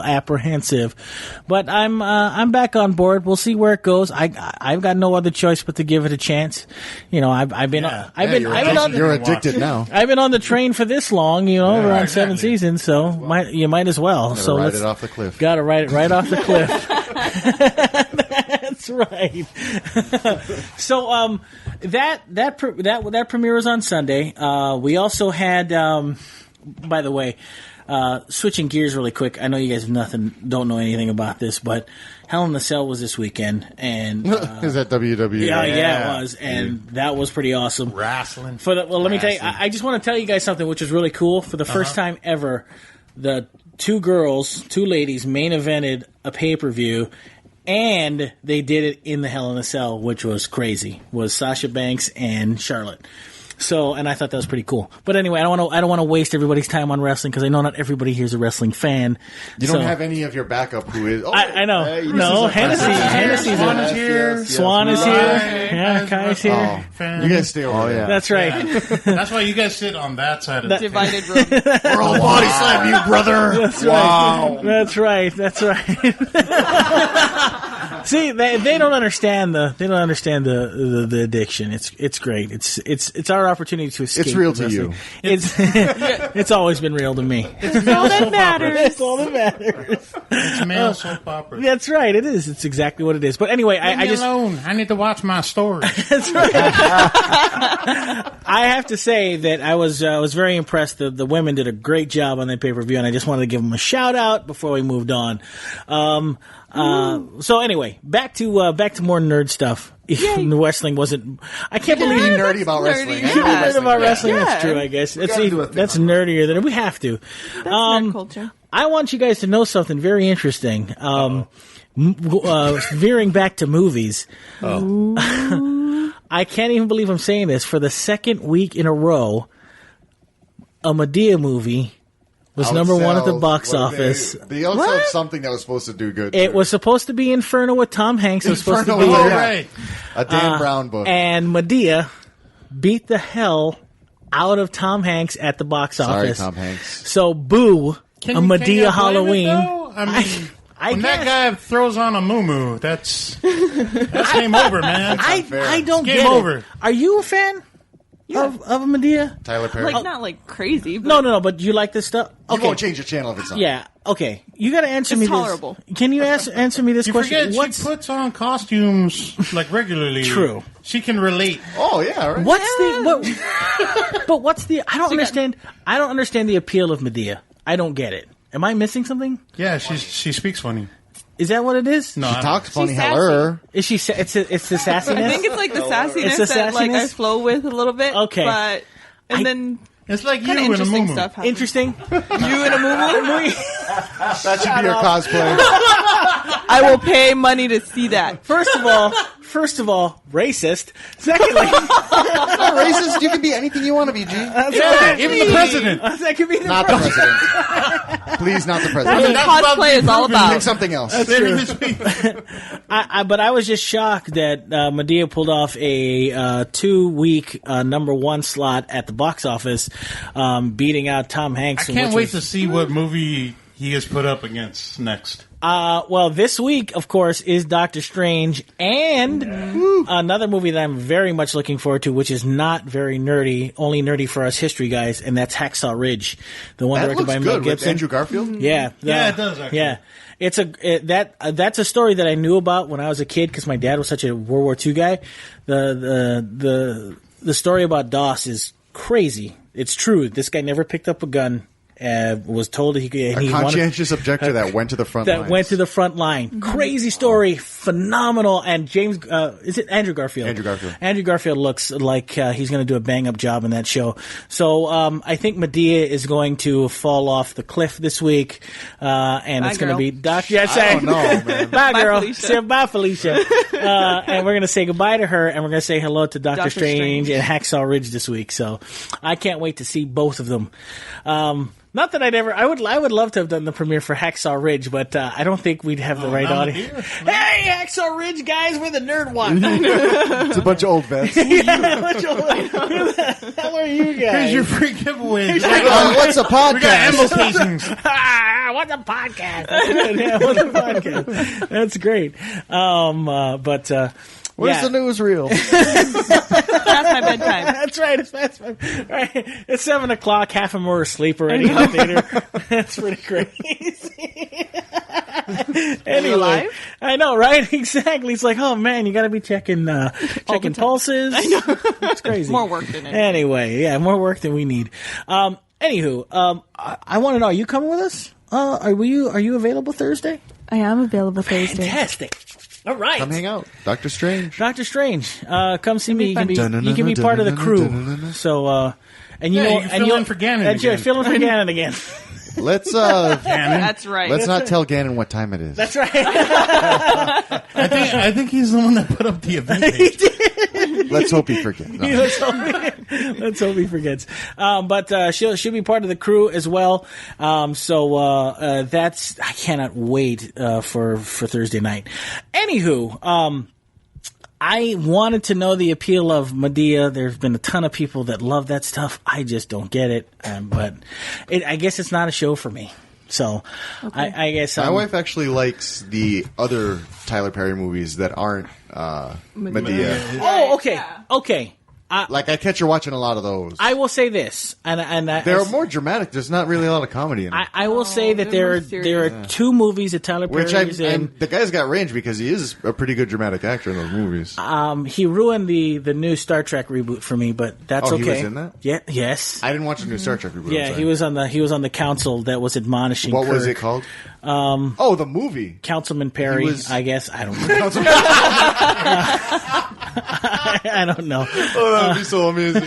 apprehensive. But I'm back on board. We'll see where it goes. I've got no other choice but to give it a chance. You're addicted now. I've been on the train for this long, around 7 seasons, so you might as well. So ride it off the cliff. Got to ride it right off the cliff. That's right. So that premiere was on Sunday. We also had, by the way, switching gears really quick. I know you guys don't know anything about this, but Hell in a Cell was this weekend, and is that WWE? Yeah, it was, and that was pretty awesome. Wrestling. Let me tell you, I just want to tell you guys something which was really cool. For the first time ever, the two ladies main evented a pay-per-view, and they did it in the Hell in a Cell, which was crazy. Was Sasha Banks and Charlotte. So, and I thought that was pretty cool. But anyway, I don't want to waste everybody's time on wrestling because I know not everybody here is a wrestling fan. You don't have any of your backup who is. Oh, I know. No, Hennessey's Swan is here. Swan is here. Yeah, Kai's here. You guys stay over there. That's right. That's why you guys sit on that side of the Divided room. We're all body slam you, brother. That's right. That's right. That's right. See, they don't understand the addiction. It's great. It's our opportunity to escape. It's real to you. It's always been real to me. It's all that matters. It's all that matters. It's male soap opera. That's right. It is. It's exactly what it is. But anyway, Leave me alone. I need to watch my story. That's right. I have to say that I was very impressed. The women did a great job on that pay-per-view, and I just wanted to give them a shout out before we moved on. So anyway, back to more nerd stuff. The wrestling wasn't. I can't believe You're nerdy about wrestling. Nerd about wrestling. Yeah. That's true. I guess that's nerdier than we have to. That's nerd culture. I want you guys to know something very interesting. Veering back to movies. I can't even believe I'm saying this. For the second week in a row, a Medea movie was number one at the box office. They also have something that was supposed to do good. It was supposed to be Inferno with Tom Hanks. It was supposed to be Right. A Dan Brown book. And Medea beat the hell out of Tom Hanks at the box office. Sorry, Tom Hanks. So, boo, a Medea Halloween. I mean, when that guy throws on a moo-moo, that's game over, man. I don't Game get over. it. Are you a fan of Medea? Tyler Perry. Like, not like crazy, but No, but do you like this stuff? You won't change the channel if it's on. Yeah, okay. You got to answer It's me tolerable. this. Can you answer me this You question? forget she puts on costumes like regularly. True. She can relate. Oh, yeah. Right. What's the I don't understand. I don't understand the appeal of Medea. I don't get it. Am I missing something? Yeah, she speaks funny. Is that what it is? No, She talks funny. sassy. Hello. Is she? It's the sassiness. I think it's like the sassiness It's the that like I sassiness? flow with a little bit. Okay. But then it's like you kind of in a interesting moo-moo. stuff happens. Interesting. You in a movie? That should be your cosplay. I will pay money to see that. First of all, racist. Secondly, Not racist. You can be anything you want to be, G. Yeah, even the president. that could be the Not the president. Please, not the That's president. what that's cosplay is all Pick about. something else. Saving his people. But I was just shocked that Medea pulled off a 2-week number one slot at the box office, beating out Tom Hanks. I can't wait to see what movie he is put up against next? Well, this week, of course, is Doctor Strange and another movie that I'm very much looking forward to, which is not very nerdy, only nerdy for us history guys, and that's Hacksaw Ridge, the one That directed looks by Mel good with Gibson. Andrew Garfield. Yeah, Yeah, it does, actually. Yeah, that's a story that I knew about when I was a kid because my dad was such a World War II guy. The story about Doss is crazy. It's true. This guy never picked up a gun. Was told that he Conscientious objector that went to the front lines. went to the front line. Crazy story, phenomenal. And James, is it Andrew Garfield? Andrew Garfield looks like he's going to do a bang up job in that show. So I think Medea is going to fall off the cliff this week, and it's going to be Doc. Yes, I don't know, man. Bye, girl. Felicia. Say bye, Felicia. And we're going to say goodbye to her, and we're going to say hello to Doctor Strange and Hacksaw Ridge this week. So I can't wait to see both of them. Not that I would love to have done the premiere for Hacksaw Ridge, but I don't think we'd have the right audience. Hey, Hacksaw Ridge guys, we're the NERDWatch. It's a bunch of old vets. Who the hell are you guys? Here's your free giveaway. What's a podcast? We got ammo casings. What's a podcast? That's good. Yeah, what's a podcast? That's great. Where's the newsreel? Past my bedtime. That's right. It's past my, right. It's 7:00. Half of them are asleep already in the theater. That's pretty crazy. Anyway, alive? I know, right? Exactly. It's like, oh man, you got to be checking pulses. I know. It's crazy. More work than it. Anyway, yeah, more work than we need. Anywho, I want to know: are you coming with us? Are you available Thursday? I am available Thursday. Fantastic. All right. Come hang out. Doctor Strange. Doctor Strange, come see me. You can be part of the crew. So, and you Yeah, know, you can and fill in for Gannon again. Fill in for Gannon again. Let's That's right. let's not tell Gannon what time it is. That's right. I think he's the one that put up the event page. Let's hope he forgets. No. Let's hope he forgets. But she'll be part of the crew as well. That's I cannot wait for Thursday night. Anywho, I wanted to know the appeal of Medea. There's been a ton of people that love that stuff. I just don't get it. But I guess it's not a show for me. So I guess My wife actually likes the other Tyler Perry movies that aren't Medea. Oh, okay, okay. Like I catch her watching a lot of those. I will say this, and They're more dramatic. There's not really a lot of comedy in them. I will say that they're there more are two movies that Tyler Which Perry is in. the guy's got range because he is a pretty good dramatic actor in those movies. He ruined the new Star Trek reboot for me, but that's Oh, okay. he was in that? Yeah, yes. I didn't watch the new Star Trek reboot. Yeah, I'm he was on the council that was admonishing. What was Kirk. it called? The movie. Councilman Perry, He was- I guess. I don't know. I don't know. Oh, that would be so amazing.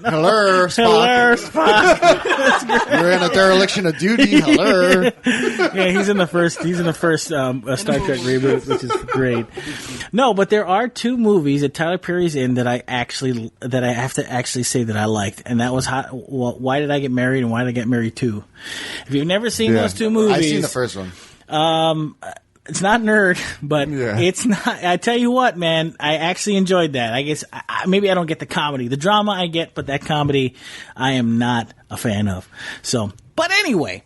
Hello, Spock. Hello, Spock. You're in a dereliction of duty. Hello. Yeah, he's in the first Star Trek reboot, which is great. No, but there are two movies that Tyler Perry's in that I have to actually say that I liked, and that was Why Did I Get Married and Why Did I Get Married 2. If you've never seen those two movies, I've seen the first one. it's not nerd, but Yeah. it's not. I tell you what, man, I actually enjoyed that. I guess maybe I don't get the comedy, the drama I get, but that comedy I am not a fan of. So, but anyway,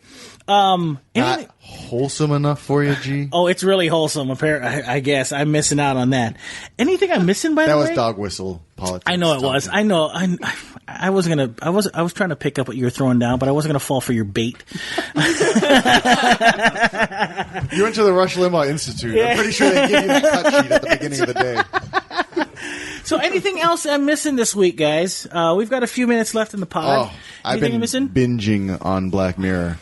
Not anything- wholesome enough for you, G? oh, it's really wholesome. I guess I'm missing out on that. Anything I'm missing by That the was way? dog whistle politics. I know it was. I know. I was trying to pick up what you were throwing down, but I wasn't gonna fall for your bait. You went to the Rush Limbaugh Institute. I'm pretty sure they give you that cut sheet at the beginning of the day. So, anything else I'm missing this week, guys? We've got a few minutes left in the pod. I've Anything been I'm missing? binging on Black Mirror.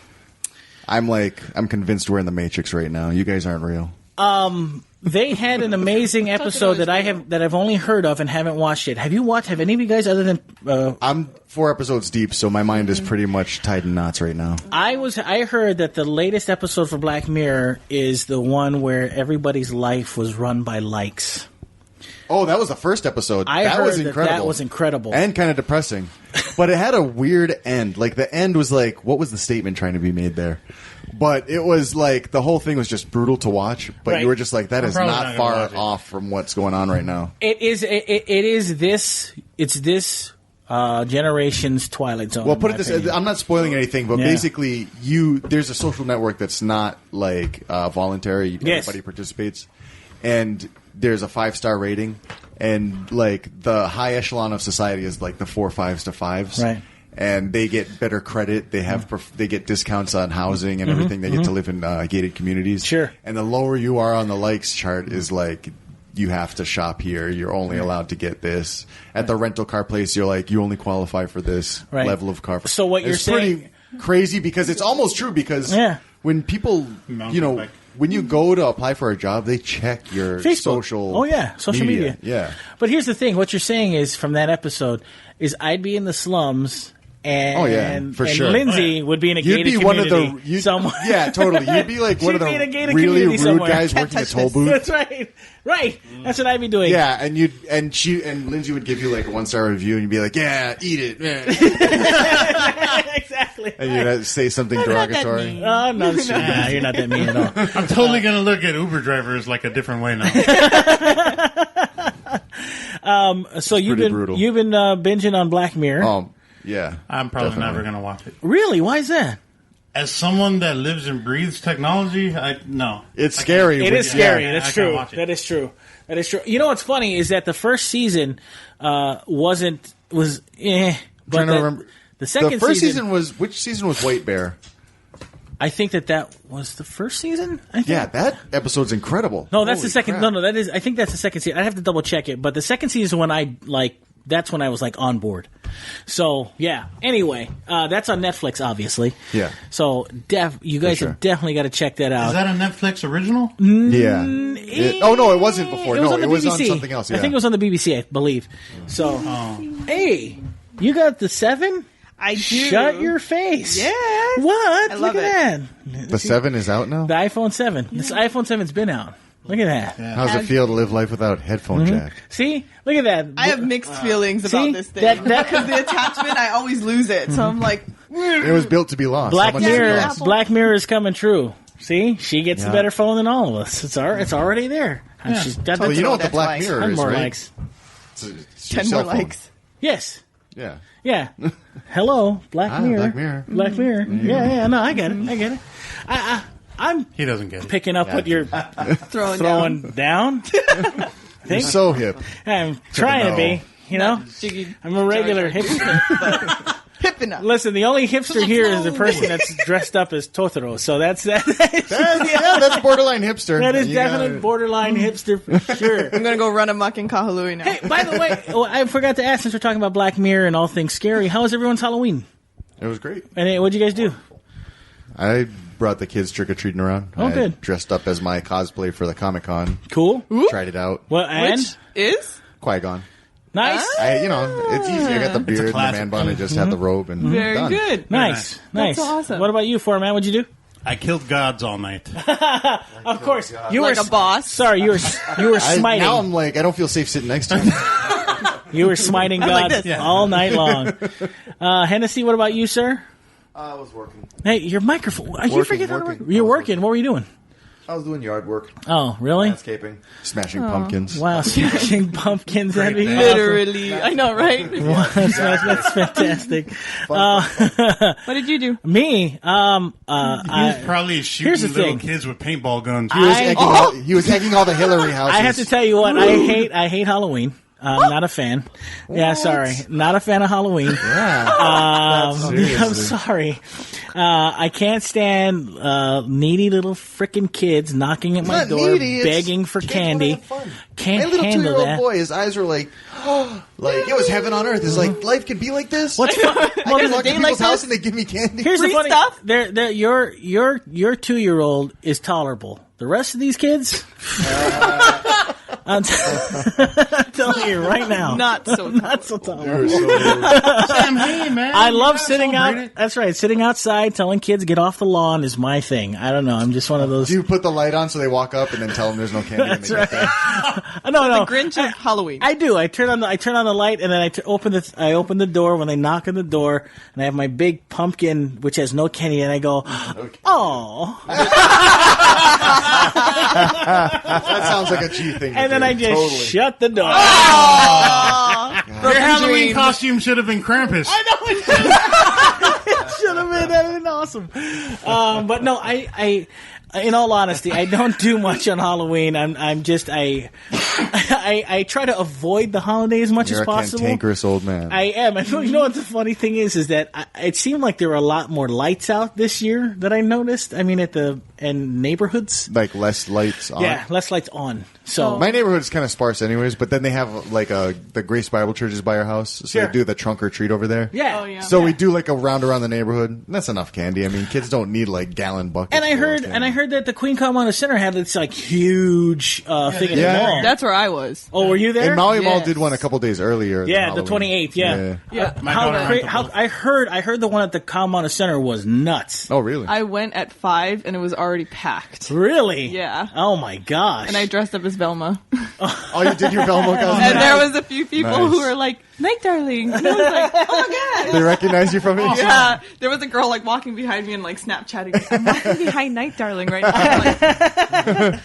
I'm convinced we're in the Matrix right now. You guys aren't real. They had an amazing episode that I've only heard of and haven't watched it. Have you watched? Have any of you guys other than? I'm 4 episodes deep, so my mind is pretty much tied in knots right now. I heard that the latest episode for Black Mirror is the one where everybody's life was run by likes. Oh, that was the first episode. I that heard was incredible. that was incredible. And kind of depressing. But it had a weird end. Like, the end was like, what was the statement trying to be made there? But it was like, the whole thing was just brutal to watch. But Right. you were just like, that is probably not not gonna far watch it. off from what's going on right now. It's this Generations Twilight Zone. Well, in put my it this: opinion. I'm not spoiling anything, but Yeah. basically, there's a social network that's not like voluntary. Yes. Everybody participates, and there's a 5-star rating, and like the high echelon of society is like the 4 5s to 5s, Right. And they get better credit. They have they get discounts on housing and everything. They get to live in gated communities. Sure. And the lower you are on the likes chart is like, you have to shop here. You're only allowed to get this. At the rental car place, you're like, you only qualify for this Right. level of car. So what you're It's pretty saying- crazy because it's almost true because Yeah. when people, Mountain bike. when you go to apply for a job, they check your Facebook. social. Oh, yeah. Social media. Yeah. But here's the thing. What you're saying is, from that episode, is I'd be in the slums, and, Oh, yeah, for and sure. Lindsay would be in a You'd gated be one of community the somewhere. yeah, totally. You'd be like one of She'd be in a the gated really community rude somewhere. guys Can't working a touch toll this. booth. That's right. Right. That's what I'd be doing. Yeah, and Lindsay would give you like a 1-star review, and you'd be like, "Yeah, eat it," Exactly. and you'd say something derogatory. Oh, no, nah, you're not that mean at all. I'm totally going to look at Uber drivers like a different way now. So you've pretty been brutal. binging on Black Mirror. Yeah, I'm probably definitely. never going to watch it. Really? Why is that? As someone that lives and breathes technology, no. It's scary. It is Yeah. scary. I That's can't true. watch it. That is true. That is true. You know what's funny is that the first season was Trying to remember. the second The first season was which season was White Bear? I think that was the first season. I think. Yeah, that episode's incredible. No, that's Holy the second. crap. No, that is. I think that's the second season. I have to double check it, but the second season when I like. That's when I was like on board. So yeah. Anyway, that's on Netflix, obviously. Yeah. So you guys sure. have definitely got to check that out. Is that a Netflix original? Yeah. Oh no, it wasn't before. It was No, on the it was BBC. on something else. Yeah. I think it was on the BBC, I believe. So, hey, you got the 7? I do. Shut your face. Yes. What? I Look love at it. that. The 7 is out now. The iPhone 7. This iPhone 7's been out. Look at that. How's it feel to live life without headphone jack? See? Look at that. I have mixed feelings See? about this thing. That- Because the attachment, I always lose it. So I'm like, It was built to be lost. Black How much did it Mirror. cost? Black Mirror is coming true. See? She gets Yeah. the better phone than all of us. It's already there. And she's got Oh, the you know what the That's Black why. Mirror 10 is, more right? likes. It's your 10 more cell phone. likes. Yes. Yeah. Yeah. Hello, Black Mirror. Black Mirror. Black Mirror. Yeah, no, I get it. I'm He doesn't get it. picking up what you're Throwing down. You're so hip. I'm trying to know. be, you know? Jiggy. I'm a regular hipster. Hip enough. Listen, the only hipster here is the person that's dressed up as Totoro. So that's Yeah, that's borderline hipster. that is You got definite it. borderline hipster for sure. I'm going to go run amok in Kahului now. Hey, by the way, I forgot to ask, since we're talking about Black Mirror and all things scary, how was everyone's Halloween? It was great. And what'd you guys do? I brought the kids trick or treating around. Oh, I good. Dressed up as my cosplay for the Comic-Con. Cool. Tried it out. Well, and Which is Qui-Gon. nice. It's easy. I got the beard and the classic. man bun. I just had the robe and very done. good. Nice. That's awesome. What about you, Phormat? What'd you do? I killed gods all night. Of course, you Like were a boss. Sorry, you were smiting. Now I'm like, I don't feel safe sitting next to him. You were smiting like God this. all night long. Hennessey, what about you, sir? I was working. Hey, your microphone. Are you Working, forget how to work? working. You're working. What were you doing? I was doing yard work, Oh, really? landscaping. Smashing pumpkins. Wow, smashing pumpkins. That'd be awesome. Literally. I know, right? Wow, that's fantastic. What did you do? Me, He was probably here's shooting the little thing. kids with paintball guns. He was egging all the Hillary houses. I have to tell you what, I hate Halloween. I'm not a fan. Yeah, sorry. Not a fan of Halloween. I'm sorry. I can't stand needy little frickin' kids knocking at my It's not door, needy, it's begging for kids candy. wanna have fun. Can't My little handle 2-year-old that. boy, his eyes were like, like it was heaven on earth. It's like life can be like this. What's fun? I Well, can walk to day people's like house this? and they give me candy. here's the Free funny stuff? your 2-year-old is tolerable. The rest of these kids, I'm telling you right now, Not so. not so tolerable. Sam, hey, man. I you love gotta sitting celebrate out. it. That's right, sitting outside, telling kids get off the lawn is my thing. I don't know. I'm just one of those. Do you put the light on so they walk up and then tell them there's no candy? That's and they right. get that? No. Grinch of Halloween. I do. I turn on the light, and then I open the door when they knock on the door, and I have my big pumpkin which has no candy, and I go, oh, That sounds like a G thing. to and then do. I just Totally. shut the door. Your Halloween dreams. costume should have been Krampus. I know it should have been. That would have been awesome. But no, I in all honesty, I don't do much on Halloween. I'm just I try to avoid the holiday as much You're as possible. a cantankerous old man. I am. And you know what the funny thing is that it seemed like there were a lot more lights out this year that I noticed. I mean, in neighborhoods. Like less lights on. Yeah, less lights on. So My neighborhood is kind of sparse anyways, but then they have like the Grace Bible Church is by our house, so Sure. they do the trunk or treat over there. yeah. Oh, yeah. So we do like a round around the neighborhood. And that's enough candy. I mean, kids don't need like gallon buckets. And I full of heard candy. that the Queen Common Center had this like huge thing at Yeah. the mall. That's where I was. Oh, were you there? And Maui Mall Yes. did one a couple days earlier. Yeah, than the Halloween. 28th. Yeah. Yeah. My How daughter great! went to How both. I heard the one at the Common Center was nuts. Oh, really? I went at 5 and it was already packed. Really? Yeah. Oh my gosh. And I dressed up as Velma. Oh, you did your Velma costume? And there was a few people Nice. who were like, "Night, darling." And I was like, "Oh my god!" They recognize you from it? Yeah, there was a girl like walking behind me and like Snapchatting me. I'm walking behind Night, darling, right now.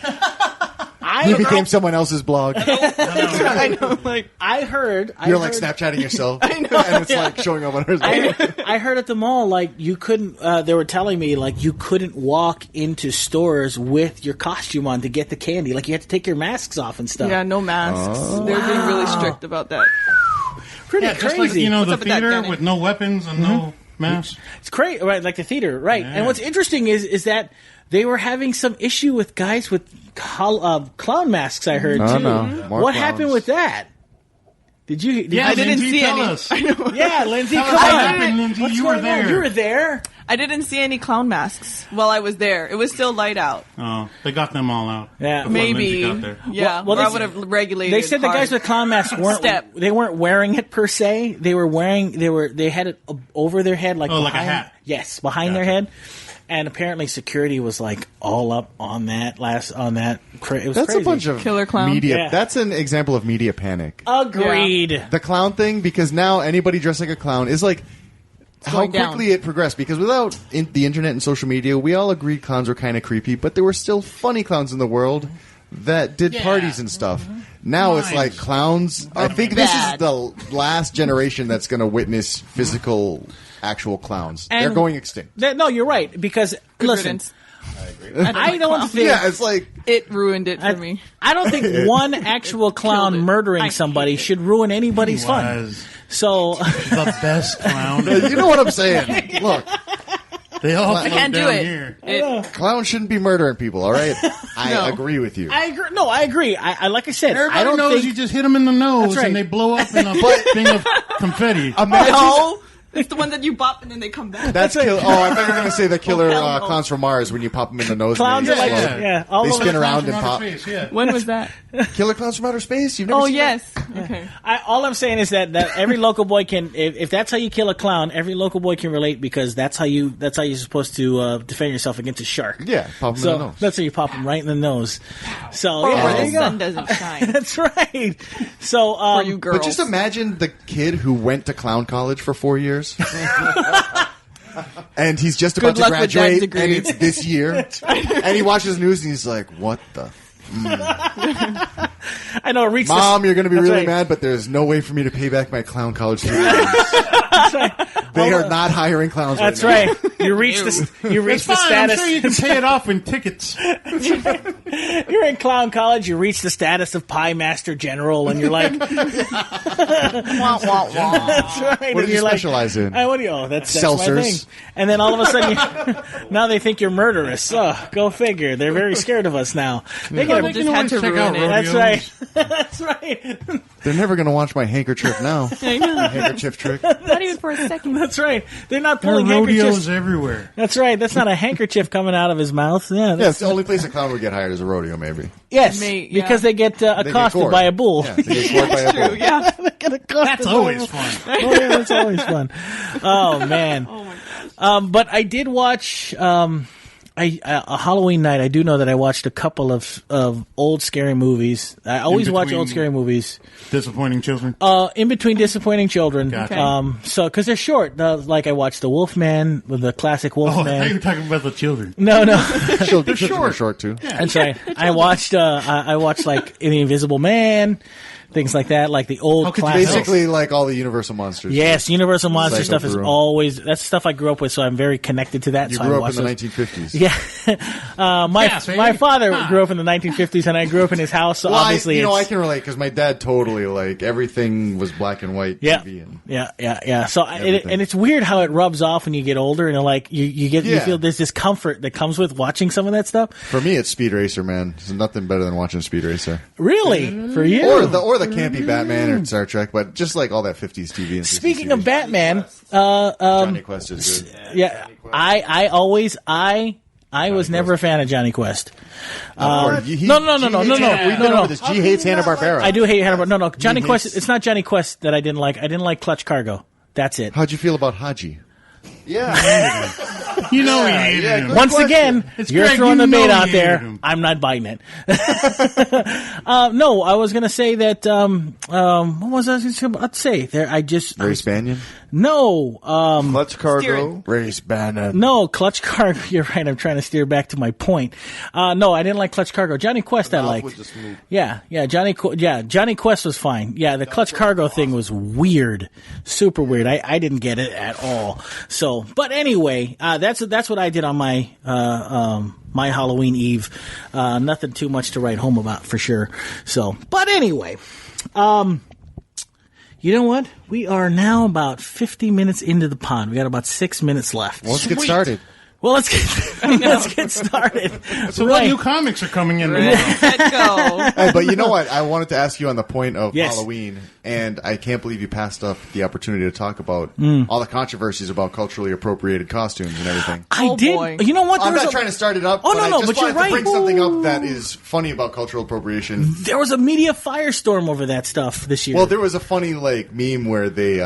I'm like, You became someone else's blog. I know, like I heard. You're like Snapchatting yourself. I know. And it's like showing up on hers. I heard at the mall, like, you couldn't, they were telling me, like, you couldn't walk into stores with your costume on to get the candy. Like, you had to take your masks off and stuff. yeah, no masks. They're being really strict about that. Pretty Yeah, just crazy. like, What's the up with that, theater Danny? with no weapons and no masks. It's crazy, right? Like the theater, right? Yeah. And what's interesting is that they were having some issue with guys with clown masks. I heard Oh, too. no. More What clowns. happened with that? Did you? Yeah, I didn't Lindsay, see tell any. us. I know. Yeah, Lindsay, Tell come us what on. happened, Lindsay. What's You were going on? there. You were there. I didn't see any clown masks while I was there. It was still light out. Oh, they got them all out. Yeah. before Maybe, Lindsay got there. yeah. Well, or I they would said- have regulated. They said the guys hard. with clown masks weren't wearing it per se. They had it over their head like like a behind, hat. Yes, behind their head. And apparently security was like all up on that It was That's crazy. a bunch of Killer clown. media. Yeah. That's an example of media panic. Agreed. The clown thing, because now anybody dressed like a clown is like how going down. quickly it progressed. Because without the internet and social media, we all agreed clowns were kind of creepy, but there were still funny clowns in the world that did parties and stuff. Now it's like clowns. I think this is bad. the last generation that's going to witness physical, actual clowns. They're And- going extinct. No, you're right. Because Good listen, riddance. I don't think Yeah, it's like It ruined it for me. I don't think one actual clown Killed it. murdering I somebody hate it. should ruin anybody's fun. Was So the best clown. you know what I'm saying. Look, They all I can't do down it. here. clowns shouldn't be murdering people. All right, I No. agree with you. I agree. No, I agree. I like I said, Everybody I don't knows think you just hit them in the nose That's right. and they blow up in a thing of confetti. Imagine No, it's the one that you bop and then they come back. that's kill. Oh, I thought you were going to say the killer hell no. clowns from Mars when you pop them in the nose. clowns and are they like explode. yeah, all They over. spin around From and outer pop. space, yeah. When was that? Killer clowns from outer space. You've never Oh seen yes. Okay. All I'm saying is that every local boy can, if that's how you kill a clown, every local boy can relate because that's how you're supposed to defend yourself against a shark. that? Yeah, pop them in So the nose. that's how you pop them right in the nose. So Or yeah, where there the you sun go. doesn't shine. That's right. So For you girls. But just imagine the kid who went to clown college for 4 years. And he's just about Good to luck with that graduate, degree. and it's this year. And he watches news, and he's like, "What the I know. Reach Mom, you're going to be That's really right. mad, but there's no way for me to pay back my clown college tuition. They are not hiring clowns That's right now. right. You reach the It's fine. I'm status. sure you can pay it off in tickets. You're in clown college. You reach the status of pie master general, and you're like, Wah, wah, wah. that's right. What and do you you're like, specialize in? what do you? Oh, that's my Seltzers. thing. And then all of a sudden, now they think you're murderous. Oh, go figure. They're very scared of us now. They Well, get they a, can had always to check ruin out it. rodeos. That's right. That's right. They're never going to watch my handkerchief now. My handkerchief trick. Not even for a second. That's right. They're not There are pulling rodeos handkerchiefs. everywhere. That's right. That's not a handkerchief coming out of his mouth. Yeah. Yeah, That's, it's the only place a clown would get hired is a rodeo, maybe. yes. Yeah. Because they get They get accosted gored. by a bull. Yeah, they get gored by a bull. Yeah. They get accosted That's by a always bull. fun. Oh yeah, that's always fun. Oh man. Oh my gosh. But I did watch a Halloween night. I do know that I watched a couple of old scary movies. I always watch between- old scary movies. Disappointing children. In between disappointing children. Gotcha. So because they're short. Like I watched the Wolfman with the classic Oh, I thought you Wolfman. were talking about the children. No. Children are short too. That's right. I watched like The Invisible Man. things like that, like the old could you classics. Basically, like all the Universal monsters. Yes, Universal Monster Psycho stuff is Brew. always that's stuff I grew up with, so I'm very connected to that. You so grew I up watch in the those. 1950s. Yeah, see? my father grew up in the 1950s, and I grew up in his house. So Well, obviously, I it's, can relate because my dad totally like everything was black and white yeah, TV. And yeah. So Everything. and it's weird how it rubs off when you get older, and like you get you Yeah. feel there's this comfort that comes with watching some of that stuff. for me, it's Speed Racer, man. There's nothing better than watching Speed Racer. Really, for you. Or the campy Batman or Star Trek, but just like all that 50s TV. And 60s Speaking TV. of Batman, Johnny Quest is good. yeah, I was never a fan of Johnny Quest. No. We've been over this. G hates Hanna-Barbera. I do hate Hanna-Barbera. No, Johnny Quest. It's not Johnny Quest that I didn't like. I didn't like Clutch Cargo. That's it. How'd you feel about Haji? Yeah. You know he hated him. good Once question. again, It's you're Greg, throwing you the bait know out you there. hated him. I'm not biting it. No, I was going to say that. What was I about to say? There, Ray Spanion? No, Clutch Cargo. Steering. Ray Spanion. no, Clutch Cargo. You're right. I'm trying to steer back to my point. No, I didn't like Clutch Cargo. Johnny Quest, I Mouth liked. would just move. Yeah, Johnny Quest was fine. Yeah, the Clutch Cargo thing was weird, super weird. I didn't get it at all. So, but anyway, that's what I did on my my Halloween Eve. Nothing too much to write home about for sure. So, but anyway, you know what? We are now about 50 minutes into the pond. We got about 6 minutes left. Let's get started. Well, let's get started. So what new comics are coming in tomorrow? Let's go. Hey, but you know what? I wanted to ask you on the point of Yes. Halloween, and I can't believe you passed up the opportunity to talk about all the controversies about culturally appropriated costumes and everything. I Oh, did. boy. You know what? I'm There not was trying to start it up. Oh, but no, I no, just but you're wanted to bring right. something up that is funny about cultural appropriation. There was a media firestorm over that stuff this year. Well, there was a funny like meme where they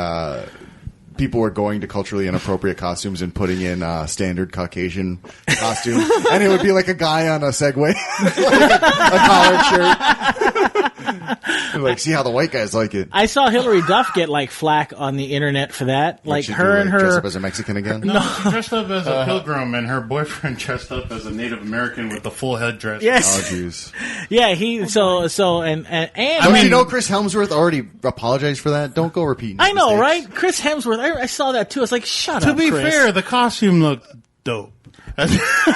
people were going to culturally inappropriate costumes and putting in standard Caucasian costume, and it would be like a guy on a Segway, like a collared shirt. Like, see how the white guys like it. I saw Hillary Duff get like flack on the internet for that. Like She'd her do, and dress her. up as a Mexican again. No, she dressed up as a pilgrim, and her boyfriend dressed up as a Native American with the full headdress. Oh, Yes. jeez. Yeah. He. So and. I mean, you know, Chris Helmsworth already apologized for that. Don't go repeating. I his know, mistakes. right? Chris Hemsworth. I saw that too. I was like, shut To up. be Chris. fair, the costume looked dope. I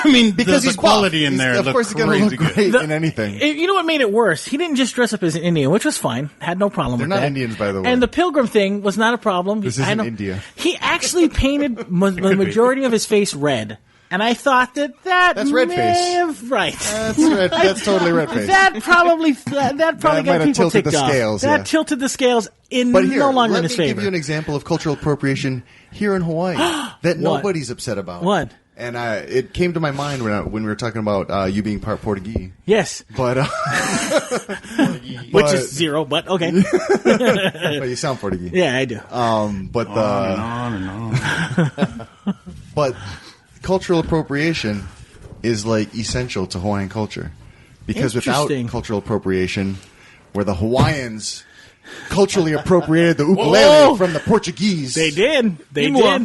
mean, Because the he's quality buff. in there Of looked course, he's gonna crazy look good. great in anything. You know what made it worse? He didn't just dress up as an Indian, which was fine. Had no problem They're with not that. Indians, by the way. And the pilgrim thing was not a problem. This I isn't know- India. He actually painted the majority of his face red. And I thought that's red may face. have- right. That's red. That's totally red face. That probably That got might have people tilted ticked the off. scales, That yeah. tilted the scales in But here, no longer let in me his give favor. you an example of cultural appropriation here in Hawaii that nobody's upset about. What? And it came to my mind when we were talking about you being part Portuguese. Yes, But which is zero, but okay. but you sound Portuguese. Yeah, I do. But On and on. but cultural appropriation is like essential to Hawaiian culture because without Interesting. cultural appropriation, where the Hawaiians culturally appropriated the ukulele Whoa. from the Portuguese, They did. They did.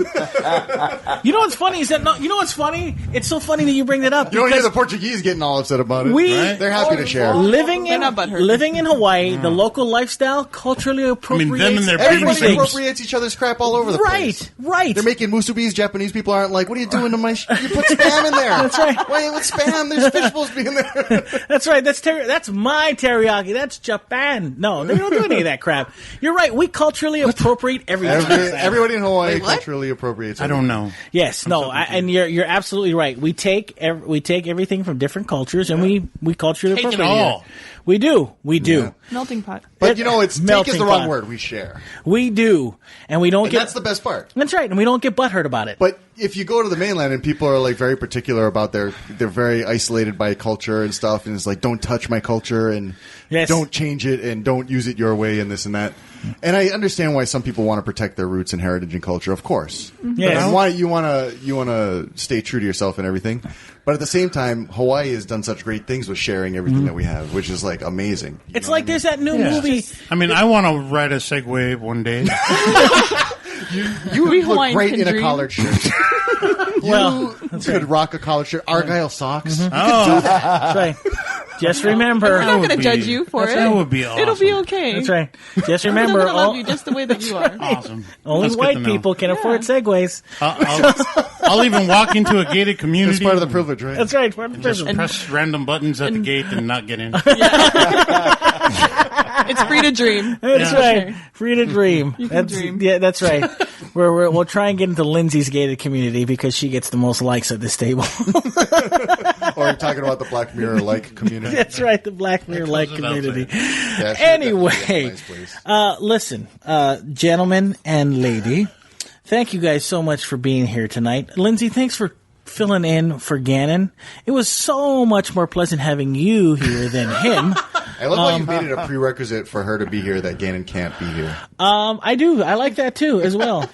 You know what's funny is that you know what's funny? It's so funny that you bring that up You don't hear because the Portuguese getting all upset about it. We- They're happy to share. living They're in not butthurt. living in Hawaii, the local lifestyle culturally appropriates them and their Everybody everything. appropriates each other's crap all over the place. Right. They're making musubis. Japanese people aren't like, what are you doing to my... You put Spam in there. That's right. Why with Spam? There's fish supposed to be in there. That's right. That's my teriyaki. That's Japan. No, they don't do any of that crap. You're right. We culturally appropriate everything. Everybody in Hawaii Wait, what? culturally appropriates I don't know. Yes, no, and you're absolutely right. We take everything from different cultures and we culturally Take it appropriate all. We do. Yeah. Melting pot. But you know, take Melting is the wrong pot. word. We share. We do, and we don't And get. that's the best part. That's right, and we don't get butthurt about it. But if you go to the mainland and people are like very particular about they're very isolated by culture and stuff, and it's like, don't touch my culture and Yes. don't change it and don't use it your way and this and that. And I understand why some people want to protect their roots and heritage and culture, of course. Yes. And why you want to stay true to yourself and everything. But at the same time, Hawaii has done such great things with sharing everything that we have, which is like amazing. It's like there's that new movie. I mean, I want to ride a Segway one day. You We would look Hawaiians great can in a dream. collared shirt. Well, You could rock a collared shirt. Argyle socks. Oh, that's right. Just remember. We're not going to judge you for it. That would be awesome. It'll be okay. That's right. Just remember, We're still gonna love you just the way that you are. Awesome. only That's good to white know. people can afford Segways. I'll even walk into a gated community. It's part of the privilege, right? That's right. Part of the Just privilege. press random buttons at the gate and not get in. It's free to dream. That's right. Free to dream. You can dream. Yeah, that's right. We'll try and get into Lyndsay's gated community because she gets the most likes at this table. Or I'm talking about the Black Mirror-like community. That's right, the Black Mirror-like That goes without community. Yeah, she Anyway, definitely got a nice place. listen, gentlemen and lady, thank you guys so much for being here tonight. Lyndsay, thanks for filling in for Gannon. It was so much more pleasant having you here than him. I love how you made it a prerequisite for her to be here that Gannon can't be here. I do. I like that too, as well.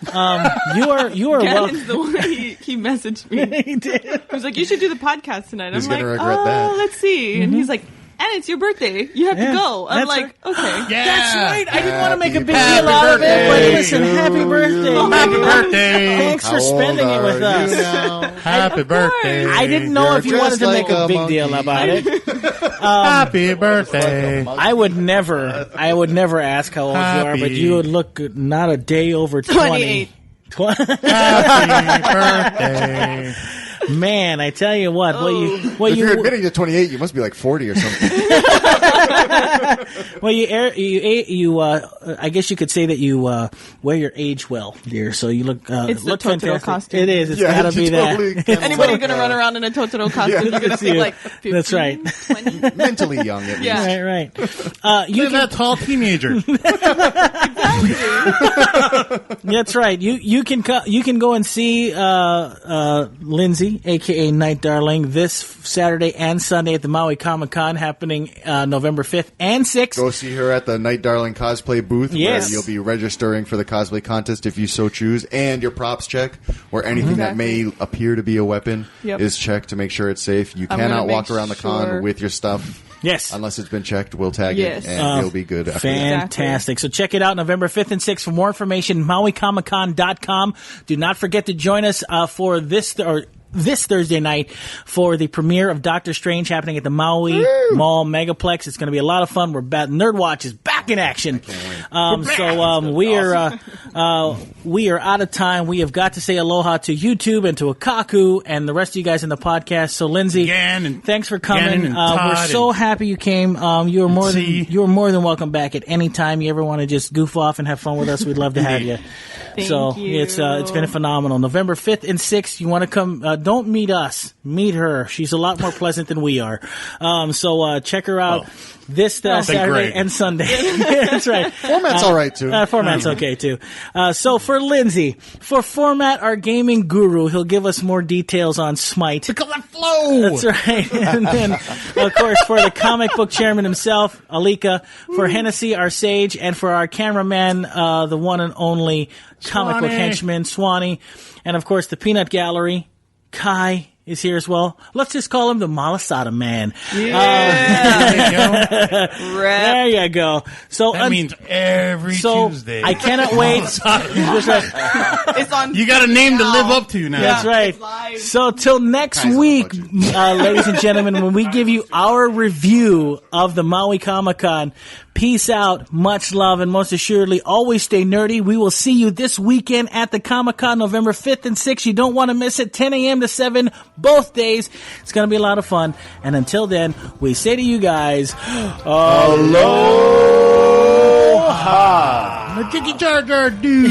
You are Gannon's the one he messaged me. He did. He was like, "You should do the podcast tonight." He's I'm like, gonna regret that. let's see. And he's like, "And it's your birthday. You have Yeah, to go." I'm that's like, "Okay." Yeah. That's right. I didn't want to make a big Happy deal out of it, but birthday listen, to happy birthday. you. Happy birthday. Thanks for How old spending it with are you us. now? Happy birthday. I didn't know You're if you wanted to dressed make a like big a deal monkey. about it. Happy birthday. I would never ask how old you are, but Happy. you would look not a day over 20. 28. Happy birthday. Man, I tell you what, If you're admitting to 28, you must be like 40 or something. I guess you could say that you wear your age well, dear. So you look, It's the look Totoro fantastic. costume. It is. It's Yeah, gotta you be totally that. can. Anybody going to run around in a Totoro costume? You're going to That's think you. like 15, That's right. 20. Mentally young, at least. Yeah. Right. You Look at that tall teenager. That's right. You can go and see Lyndsay A.K.A. Night Darling this Saturday and Sunday at the Maui Comic-Con happening November 5th and 6th. Go see her at the Night Darling cosplay booth Yes. where you'll be registering for the cosplay contest if you so choose, and your props check where anything that may appear to be a weapon Yep. is checked to make sure it's safe. You I'm cannot gonna walk make around the con sure- with your stuff Yes. unless it's been checked. We'll tag Yes. it and you'll be good after that. Fantastic. So check it out November 5th and 6th. For more information, MauiComicCon.com. Do not forget to join us for this Thursday night for the premiere of Doctor Strange happening at the Maui Mall Megaplex. It's going to be a lot of fun. NERDWatch is back in action. We are out of time. We have got to say aloha to YouTube and to Akaku and the rest of you guys in the podcast. So Lyndsay, Gannon. thanks for coming. Gannon and Todd We're so happy you came. You are more C. than welcome back at any time you ever want to just goof off and have fun with us. We'd love to have you. Thank you. It's been phenomenal. November 5th and 6th, you want to come, don't meet us, meet her. She's a lot more pleasant than we are. Check her out this Saturday great. and Sunday. That's right. Phormat's all right, too. Format's okay too. So for Lyndsay, for Phormat, our gaming guru, he'll give us more details on Smite. Pick up that flow. That's right. And then, of course, for the comic book chairman himself, Alika, for Hennessey, our sage, and for our cameraman, the one and only comic book Swanee. henchman, Swanee, and of course, the Peanut Gallery, Kai is here as well. Let's just call him the Malasada Man. There you go. So That means every Tuesday. I cannot wait. That's right. It's on. You got a name to live up to now. That's right. It's live. So till next Kai's on week, budget. ladies and gentlemen, when we give you our review of the Maui Comic-Con, peace out, much love, and most assuredly, always stay nerdy. We will see you this weekend at the Comic-Con, November 5th and 6th. You don't want to miss it, 10 a.m. to 7, both days. It's going to be a lot of fun. And until then, we say to you guys, aloha! Tiki Jar Jar do.